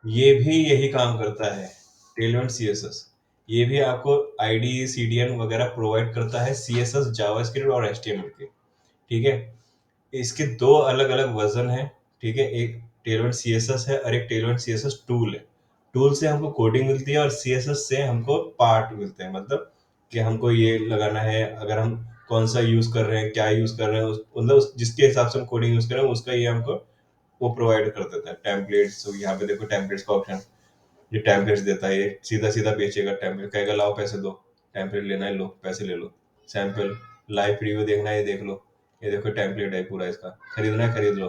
ये भी यही काम करता है, टेलवन सीएसएस। ये भी आपको आईडी सीडीएन वगैरह प्रोवाइड करता है, सीएसएस जावास्क्रिप्ट और एचटीएमएल के। ठीक है, इसके दो अलग अलग वर्जन हैं। ठीक है, एक टेलवर्ड सीएसएस है और एक टेलवर्ड सीएसएस टूल है। टूल से हमको कोडिंग मिलती है और सीएसएस से हमको पार्ट मिलते हैं, मतलब कि हमको ये लगाना है, अगर हम कौन सा यूज कर रहे हैं, क्या यूज कर रहे हैं, मतलब जिसके हिसाब से हम कोडिंग यूज कर रहे हैं उसका ये हमको वो प्रोवाइड कर देता है। टेम्पलेट्स, यहाँ पे देखो टेम्पलेट्स का ऑप्शन, ये टेम्पलेट्स देता है, ये सीधा सीधा बेचेगा टेम्पलेट, कहेगा लाओ पैसे दो, टेम्पलेट लेना है लो पैसे ले लो, सैंपल लाइव प्रीव्यू देखना है ये देख लो, ये देखो टेम्पलेट है पूरा, इसका खरीदना है खरीद लो,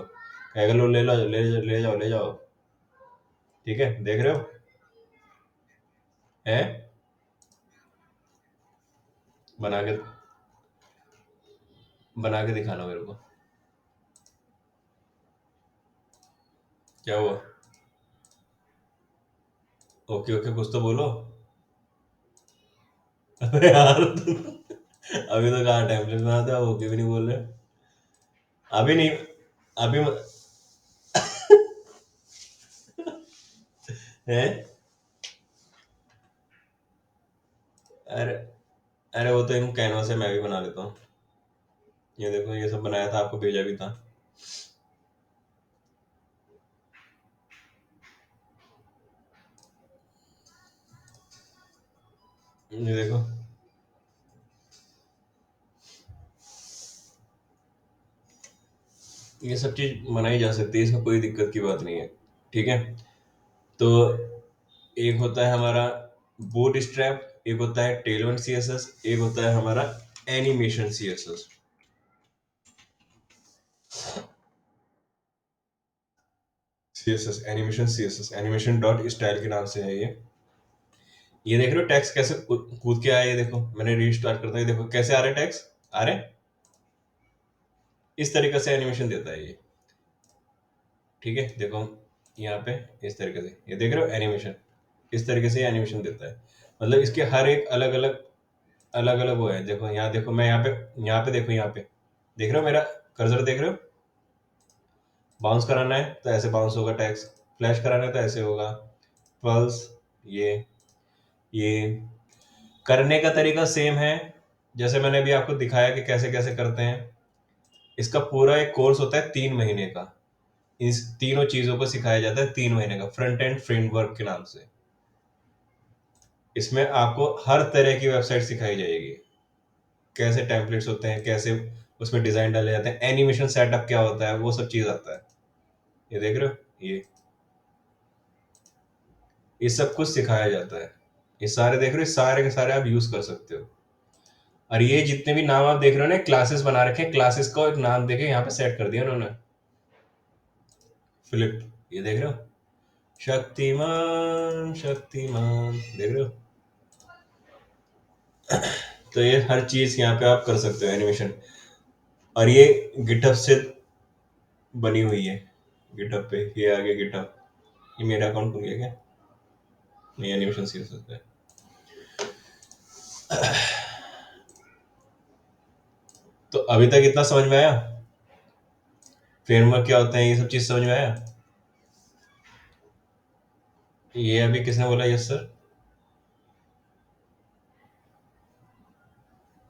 कहेगा लो ले लो ले जाओ ले जाओ। ठीक है, देख रहे हो है? बना के बना के दिखाना मेरे को। क्या हुआ? ओके ओके कुछ तो बोलो। अबे यार अभी तो कहाँ टेम्पलेट बनाते हो, ओके भी नहीं बोल रहे। अभी नहीं, अभी है। अरे अरे वो तो इन कैनवा से मैं भी बना लेता हूँ। ये देखो ये सब बनाया था, आपको भेजा भी था। ये देखो, ये सब चीज बनाई जा सकती है, इसमें कोई दिक्कत की बात नहीं है। ठीक है, तो एक होता है हमारा बूट स्ट्रैप, एक होता है टेलवन सीएसएस, एक होता है हमारा animation CSS. CSS animation, CSS animation dot style के नाम से है ये देख रहे हो टैक्स कैसे कूद के आया, ये देखो मैंने रीस्टार्ट करता है, देखो कैसे आ रहे टैक्स आ रहे हैं। इस तरीके से एनिमेशन देता है ये। ठीक है, देखो यहाँ पे इस तरीके से, ये देख रहे हो एनिमेशन, इस तरीके से एनिमेशन देता है। मतलब इसके हर एक अलग अलग अलग अलग वो है। देखो यहाँ देखो, मैं यहाँ पे देखो, यहाँ पे देख रहे हो मेरा कर्सर, देख रहे हो? बाउंस कराना है तो ऐसे बाउंस होगा टैक्स, फ्लैश कराना है तो ऐसे होगा पल्स। ये करने का तरीका सेम है, जैसे मैंने अभी आपको दिखाया कि कैसे कैसे करते हैं। इसका पूरा एक कोर्स होता है 3 महीने का, इस तीनों चीजों को सिखाया जाता है 3 महीने का, फ्रंट एंड फ्रेमवर्क के नाम से। इसमें आपको हर तरह की वेबसाइट सिखाई जाएगी, कैसे टेम्पलेट्स होते हैं, कैसे उसमें डिजाइन डाले जाते हैं, एनिमेशन सेटअप क्या होता है, वो सब चीज आता है। ये देख रहे हो, ये सब कुछ सिखाया जाता है। ये सारे देख रहे हो, सारे के सारे आप यूज कर सकते हो। और ये जितने भी नाम आप देख रहे हो ना, क्लासेस बना रखे हैं, क्लासेस का एक नाम देके यहाँ पे सेट कर दिया उन्होंने, फिलिप। ये देख रहे हो, शक्तिमान शक्तिमान, देख रहे हो? तो ये हर चीज यहाँ पे आप कर सकते हो एनिमेशन, और ये गिटहब से बनी हुई है। गिटहब पे ये आ गया गिटहब। ये मेरा अकाउंट बन गया क्या? नहीं, एनिमेशन सी सकता है। तो अभी तक इतना समझ में आया? फ्रेमवर्क क्या होते हैं, ये सब चीज समझ में आया? ये अभी किसने बोला यस सर?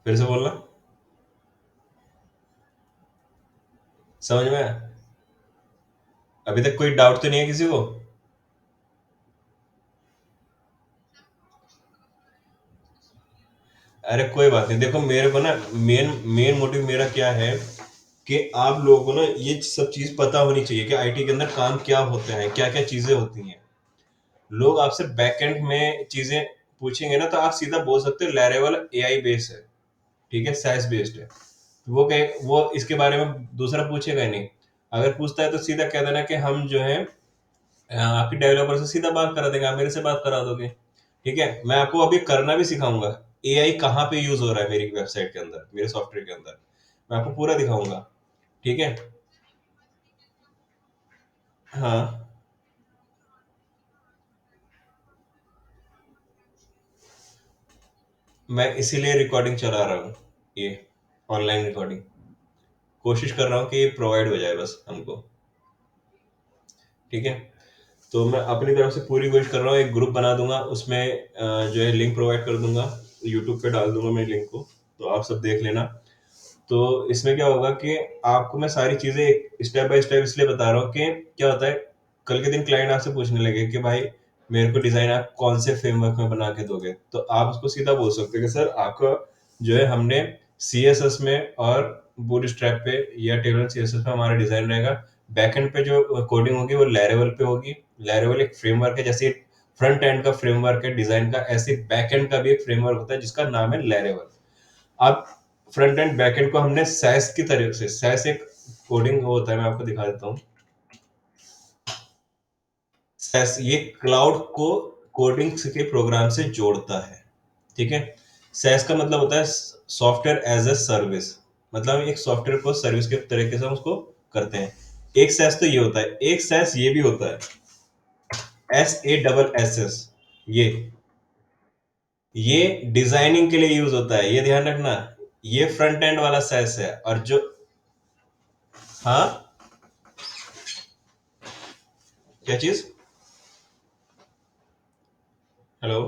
फिर से बोलना। समझ में आया? अभी तक कोई डाउट तो नहीं है किसी को? अरे कोई बात नहीं, देखो मेरे को ना मेन मेन मोटिव मेरा क्या है कि आप लोगों को ना ये सब चीज पता होनी चाहिए कि आईटी के अंदर काम क्या होता है, क्या क्या चीजें होती हैं। लोग आपसे बैकएंड में चीजें पूछेंगे ना, तो आप सीधा बोल सकते हो लैरेवल एआई बेस है, ठीक है, सैस बेस्ड है। वो कहे वो इसके बारे में दूसरा पूछेगा ही नहीं। अगर पूछता है तो सीधा कह देना कि हम जो है आपकी डेवलपर से सीधा बात करा देंगे, आप मेरे से बात करा दोगे। ठीक है, मैं आपको अभी करना भी सिखाऊंगा। एआई कहाँ पे यूज हो रहा है मेरी वेबसाइट के अंदर, मेरे सॉफ्टवेयर के अंदर, मैं आपको पूरा दिखाऊंगा। ठीक है। हाँ, मैं इसीलिए रिकॉर्डिंग चला रहा हूँ, ये ऑनलाइन रिकॉर्डिंग कोशिश कर रहा हूँ कि ये प्रोवाइड हो जाए बस हमको। ठीक है। तो मैं अपनी तरफ से पूरी कोशिश कर रहा हूँ, एक ग्रुप बना दूंगा उसमें जो है लिंक प्रोवाइड कर दूंगा, यूट्यूब पे डाल दूंगा मैं लिंक को, तो आप सब देख लेना। तो इसमें क्या होगा कि आपको मैं सारी चीजें स्टेप बाय स्टेप इसलिए बता रहा हूँ कि क्या होता है, कल के दिन क्लाइंट आपसे पूछने लगे कि भाई मेरे को डिजाइन आप कौन से फ्रेमवर्क में बना के दोगे, तो आप उसको सीधा बोल सकते हो कि सर आपका जो है हमने सीएसएस में और बूटस्ट्रैप पे या टेबल सीएसएस पे हमारा डिजाइन रहेगा। बैकएंड पे जो कोडिंग होगी वो लैरेवल पे होगी। लैरेवल एक फ्रेमवर्क है, जैसे फ्रंट एंड का फ्रेमवर्क है डिजाइन का, ऐसे बैकएंड का भी एक फ्रेमवर्क होता है जिसका नाम है लैरेवल। अब फ्रंट एंड बैक एंड को हमने सैस की तरह से, सैस एक कोडिंग होता है, मैं आपको दिखा देता हूँ। सैस ये क्लाउड को कोडिंग के प्रोग्राम से जोड़ता है। ठीक है। सैस का मतलब होता है सॉफ्टवेयर एज ए सर्विस, मतलब हम एक सॉफ्टवेयर को सर्विस के तरीके से हम उसको करते हैं। एक सैस तो ये होता है, एक सैस ये भी होता है, SASS। ये ये डिजाइनिंग के लिए यूज होता है, ये ध्यान रखना। ये फ्रंट एंड वाला सैस है, और जो, हाँ, क्या चीज? हेलो,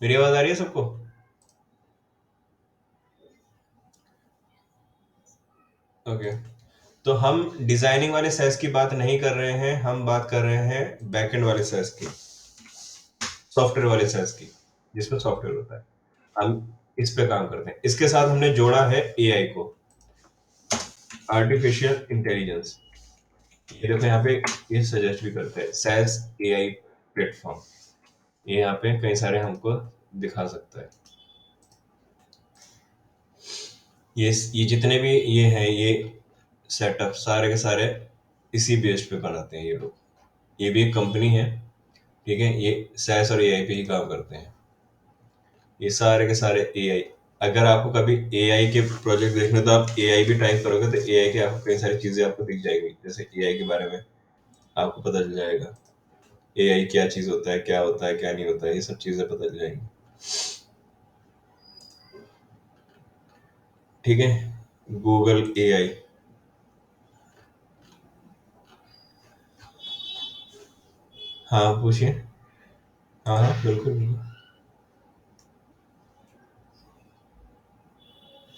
मेरी आवाज आ रही है सबको? ओके। तो हम डिजाइनिंग वाले सेस की बात नहीं कर रहे हैं, हम बात कर रहे हैं बैकएंड वाले सेस की, सॉफ्टवेयर वाले सेस की, जिसमें सॉफ्टवेयर होता है। हम इस पे काम करते हैं, इसके साथ हमने जोड़ा है एआई को, आर्टिफिशियल इंटेलिजेंस। ये देखो यहाँ पे, ये सजेस्ट भी करते हैं सेस एआई प्लेटफॉर्म, ये यहाँ पे कई सारे हमको दिखा सकता है। ये जितने भी ये हैं, ये सेटअप सारे के सारे इसी बेस्ड पे बनाते हैं ये लोग। ये भी एक कंपनी है, ठीक है, ये सैस और एआई पे ही काम करते हैं, ये सारे के सारे एआई। अगर आपको कभी एआई के प्रोजेक्ट देखने, तो आप एआई भी टाइप करोगे तो एआई के आपको कई सारी चीजें आपको दिख जाएंगी, जैसे एआई के बारे में आपको पता चल जाएगा, एआई क्या चीज होता है क्या नहीं होता है, ये सब चीजें पता चल जाएंगी। ठीक है। Google AI. हाँ पूछिए। हाँ हाँ, बिल्कुल बिल्कुल।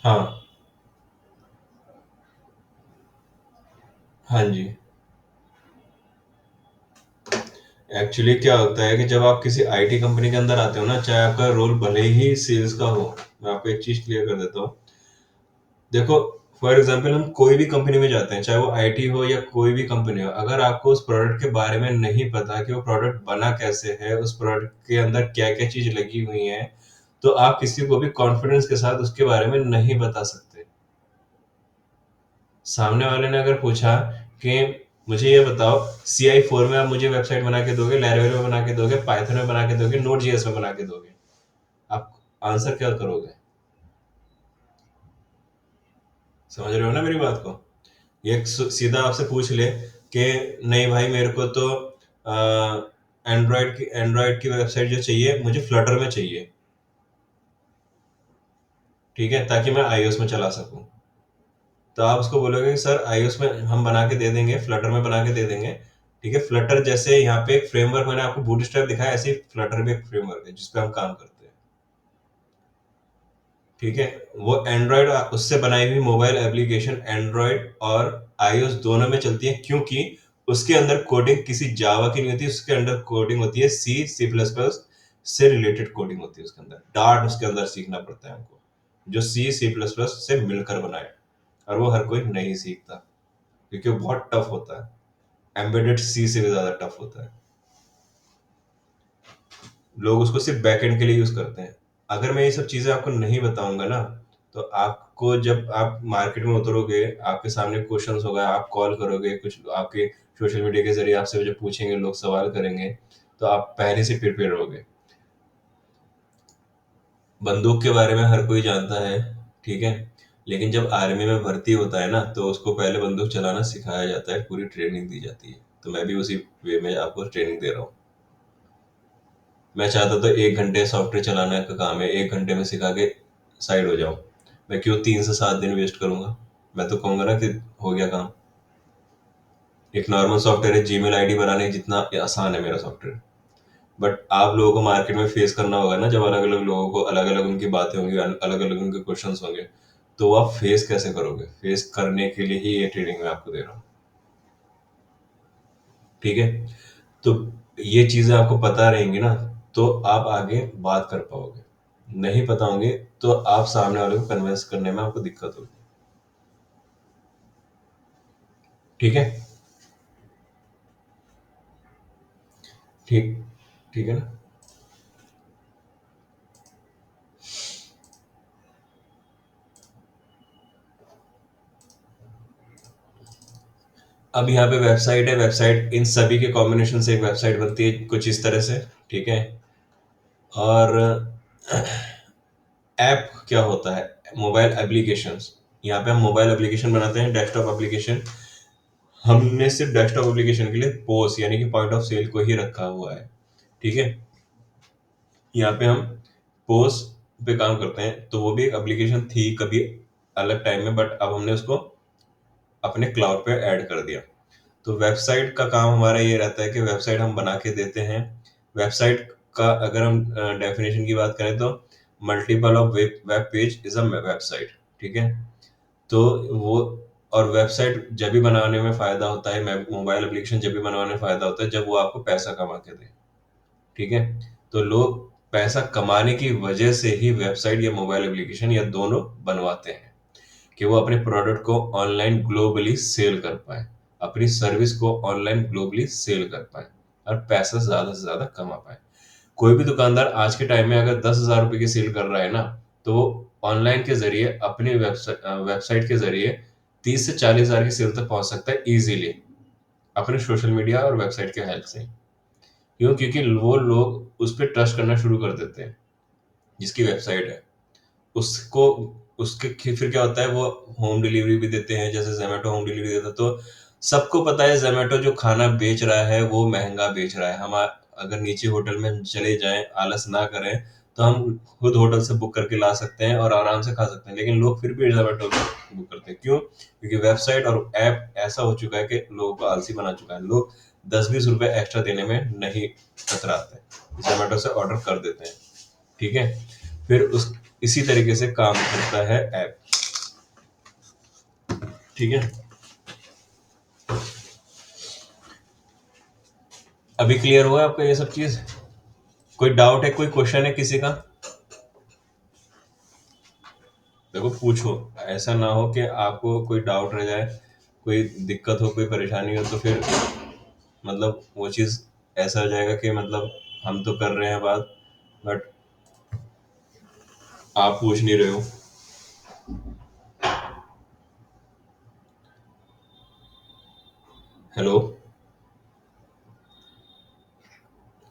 हाँ हाँ जी। एक्चुअली क्या होता है कि जब आप किसी आईटी कंपनी के अंदर आते हो ना, चाहे आपका रोल भले ही सेल्स का हो, मैं आपको एक चीज क्लियर कर देता हूँ। देखो, फॉर एग्जाम्पल हम कोई भी कंपनी में जाते हैं, चाहे वो आईटी हो या कोई भी कंपनी हो, अगर आपको उस प्रोडक्ट के बारे में नहीं पता कि वो प्रोडक्ट बना कैसे है, उस प्रोडक्ट के अंदर क्या क्या चीज लगी हुई है, तो आप किसी को भी कॉन्फिडेंस के साथ उसके बारे में नहीं बता सकते। सामने वाले ने अगर पूछा कि मुझे ये बताओ, CI4 में आप मुझे वेबसाइट बना के दोगे, लैरावेल में बना के दोगे, पाइथन में बना के दोगे, नोड जेएस में बना के दोगे, आप आंसर क्या करोगे? समझ रहे हो ना मेरी बात को? ये सीधा आपसे पूछ ले कि नहीं भाई मेरे को तो एंड्रॉयड की वेबसाइट जो चाहिए मुझे फ्लटर में चाहिए, ठीक है, ताकि मैं आईओएस में चला सकूं। तो आप उसको बोलोगे कि सर आईओएस में हम बना के दे देंगे, फ्लटर में बना के दे देंगे, ठीक है। फ्लटर जैसे यहाँ पे एक फ्रेमवर्क मैंने आपको बूटस्ट्रैप दिखाया, ऐसे ही फ्लटर भी एक फ्रेमवर्क है जिसपे हम काम करते हैं, ठीक है। वो एंड्रॉयड उससे बनाई हुई मोबाइल एप्लीकेशन एंड्रॉयड और आईओएस दोनों में चलती है, क्योंकि उसके अंदर कोडिंग किसी जावा की नहीं होती, उसके अंदर कोडिंग होती है सी सी प्लस प्लस से रिलेटेड कोडिंग होती है, उसके अंदर डार्ट उसके अंदर सीखना पड़ता है हमको, जो सी सी प्लस प्लस से मिलकर बनाए, और वो हर कोई नहीं सीखता क्योंकि वो बहुत टफ होता है, एम्बेडेड सी से भी ज्यादा टफ होता है। लोग उसको सिर्फ बैकएंड के लिए यूज करते हैं। अगर मैं ये सब चीजें आपको नहीं बताऊंगा ना, तो आपको जब आप मार्केट में उतरोगे, आपके सामने क्वेश्चंस होगा, आप कॉल करोगे, कुछ आपके सोशल मीडिया के जरिए आपसे जब पूछेंगे, लोग सवाल करेंगे, तो आप पहले से प्रिपेयर रहोगे। बंदूक के बारे में हर कोई जानता है, ठीक है, लेकिन जब आर्मी में भर्ती होता है ना, तो उसको पहले बंदूक चलाना सिखाया जाता है, पूरी ट्रेनिंग दी जाती है। तो मैं भी उसी वे में आपको ट्रेनिंग दे रहा हूँ। मैं चाहता तो 1 घंटे सॉफ्टवेयर चलाने का काम है, 1 घंटे में सिखा के साइड हो जाऊं। मैं क्यों 3 से 7 दिन वेस्ट करूंगा? मैं तो कहूंगा ना कि हो गया काम। एक नॉर्मल सॉफ्टवेयर है, जीमेल आईडी बनाने जितना आसान है मेरा सॉफ्टवेयर। बट आप लोगों को मार्केट में फेस करना होगा ना, जब अलग अलग लोगों को अलग अलग उनकी बातें होंगी, अलग अलग उनके क्वेश्चन होंगे, तो वो आप फेस कैसे करोगे? फेस करने के लिए ही ये ट्रेनिंग मैं आपको दे रहा हूँ, ठीक है। तो ये चीजें आपको पता रहेंगी ना, तो आप आगे बात कर पाओगे। नहीं पता होंगे तो आप सामने वाले को कन्विंस करने में आपको दिक्कत होगी, ठीक है। ठीक ठीक है ना। अब यहाँ पे वेबसाइट है, वेबसाइट इन सभी के कॉम्बिनेशन से एक वेबसाइट बनती है कुछ इस तरह से, ठीक है। और ऐप क्या होता है? Mobile applications. यहाँ पे हम मोबाइल एप्लीकेशन बनाते हैं, डेस्कटॉप एप्लीकेशन। हमने सिर्फ डेस्कटॉप एप्लीकेशन के लिए पोस यानी कि पॉइंट ऑफ सेल को ही रखा हुआ है, ठीक है। यहाँ पे हम पोस पे काम करते हैं, तो वो भी एक एप्लीकेशन थी कभी अलग टाइम में, बट अब हमने उसको अपने क्लाउड पे ऐड कर दिया। तो वेबसाइट का काम हमारा ये रहता है कि वेबसाइट हम बना के देते हैं। वेबसाइट का अगर हम डेफिनेशन की बात करें तो multiple of web page is a website, ठीक है। तो वो, और वेबसाइट जब भी बनाने में फायदा होता है, मोबाइल एप्लीकेशन जब भी बनाने में फायदा होता है जब वो आपको पैसा कमा के दे, ठीक है। तो लोग पैसा कमाने की वजह से ही वेबसाइट या मोबाइल एप्लीकेशन या दोनों बनवाते हैं, कि वो अपने प्रोडक्ट को ऑनलाइन ग्लोबली सेल कर पाए, अपनी सर्विस को ऑनलाइन ग्लोबली सेल कर पाए, और पैसा ज्यादा से ज्यादा कमा पाए। कोई भी दुकानदार आज के टाइम में अगर 10,000 रुपए की सेल कर रहा है ना, तो वो ऑनलाइन के जरिए अपनी वेबसाइट के जरिए 30 से 40 हजार की सेल तक पहुंच सकता है इजीली, अपने सोशल मीडिया और वेबसाइट के हेल्प से। क्यों? क्योंकि वो लोग उस पर ट्रस्ट करना शुरू कर देते हैं, जिसकी वेबसाइट है उसको। उसके फिर क्या होता है, वो होम डिलीवरी भी देते हैं, जैसे जोमेटो होम डिलीवरी देता है। तो सबको पता है जोमेटो जो खाना बेच रहा है वो महंगा बेच रहा है। हम अगर नीचे होटल में चले जाएं, आलस ना करें, तो हम खुद होटल से बुक करके ला सकते हैं और आराम से खा सकते हैं, लेकिन लोग फिर भी जोमेटो बुक करते हैं। क्यों? क्योंकि वेबसाइट और ऐप ऐसा हो चुका है कि लोगों को आलसी बना चुका है। लोग 10-20 रुपए एक्स्ट्रा देने में नहीं कतराते, जोमेटो से ऑर्डर कर देते हैं, ठीक है। फिर उस इसी तरीके से काम करता है ऐप, ठीक है। अभी क्लियर हुआ आपका ये सब चीज? कोई डाउट है, कोई क्वेश्चन है किसी का? देखो पूछो, ऐसा ना हो कि आपको कोई डाउट रह जाए, कोई दिक्कत हो, कोई परेशानी हो, तो फिर मतलब वो चीज ऐसा हो जाएगा कि मतलब हम तो कर रहे हैं बात, बट आप पूछ नहीं रहे हो। हेलो,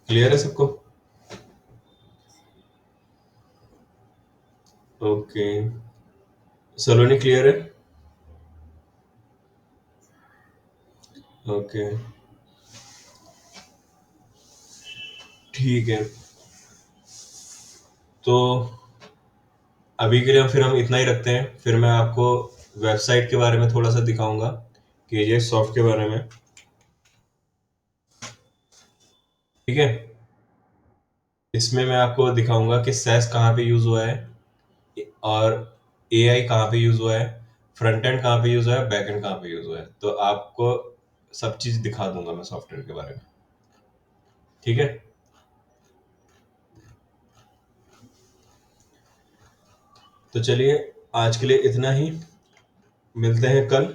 क्लियर है सबको? ओके, सलोनी क्लियर है? ओके, ठीक है। तो अभी के लिए फिर हम इतना ही रखते हैं, फिर मैं आपको वेबसाइट के बारे में थोड़ा सा दिखाऊंगा, कि ये सॉफ्ट के बारे में। ठीक है, इसमें मैं आपको दिखाऊंगा कि सैस कहाँ पे यूज हुआ है, और एआई कहाँ पे यूज हुआ है, फ्रंट एंड कहाँ पे यूज हुआ है, बैक एंड कहाँ पे यूज हुआ है, तो आपको सब चीज दिखा दूंगा मैं सॉफ्टवेयर के बारे में। ठीक है, तो चलिए आज के लिए इतना ही, मिलते हैं कल।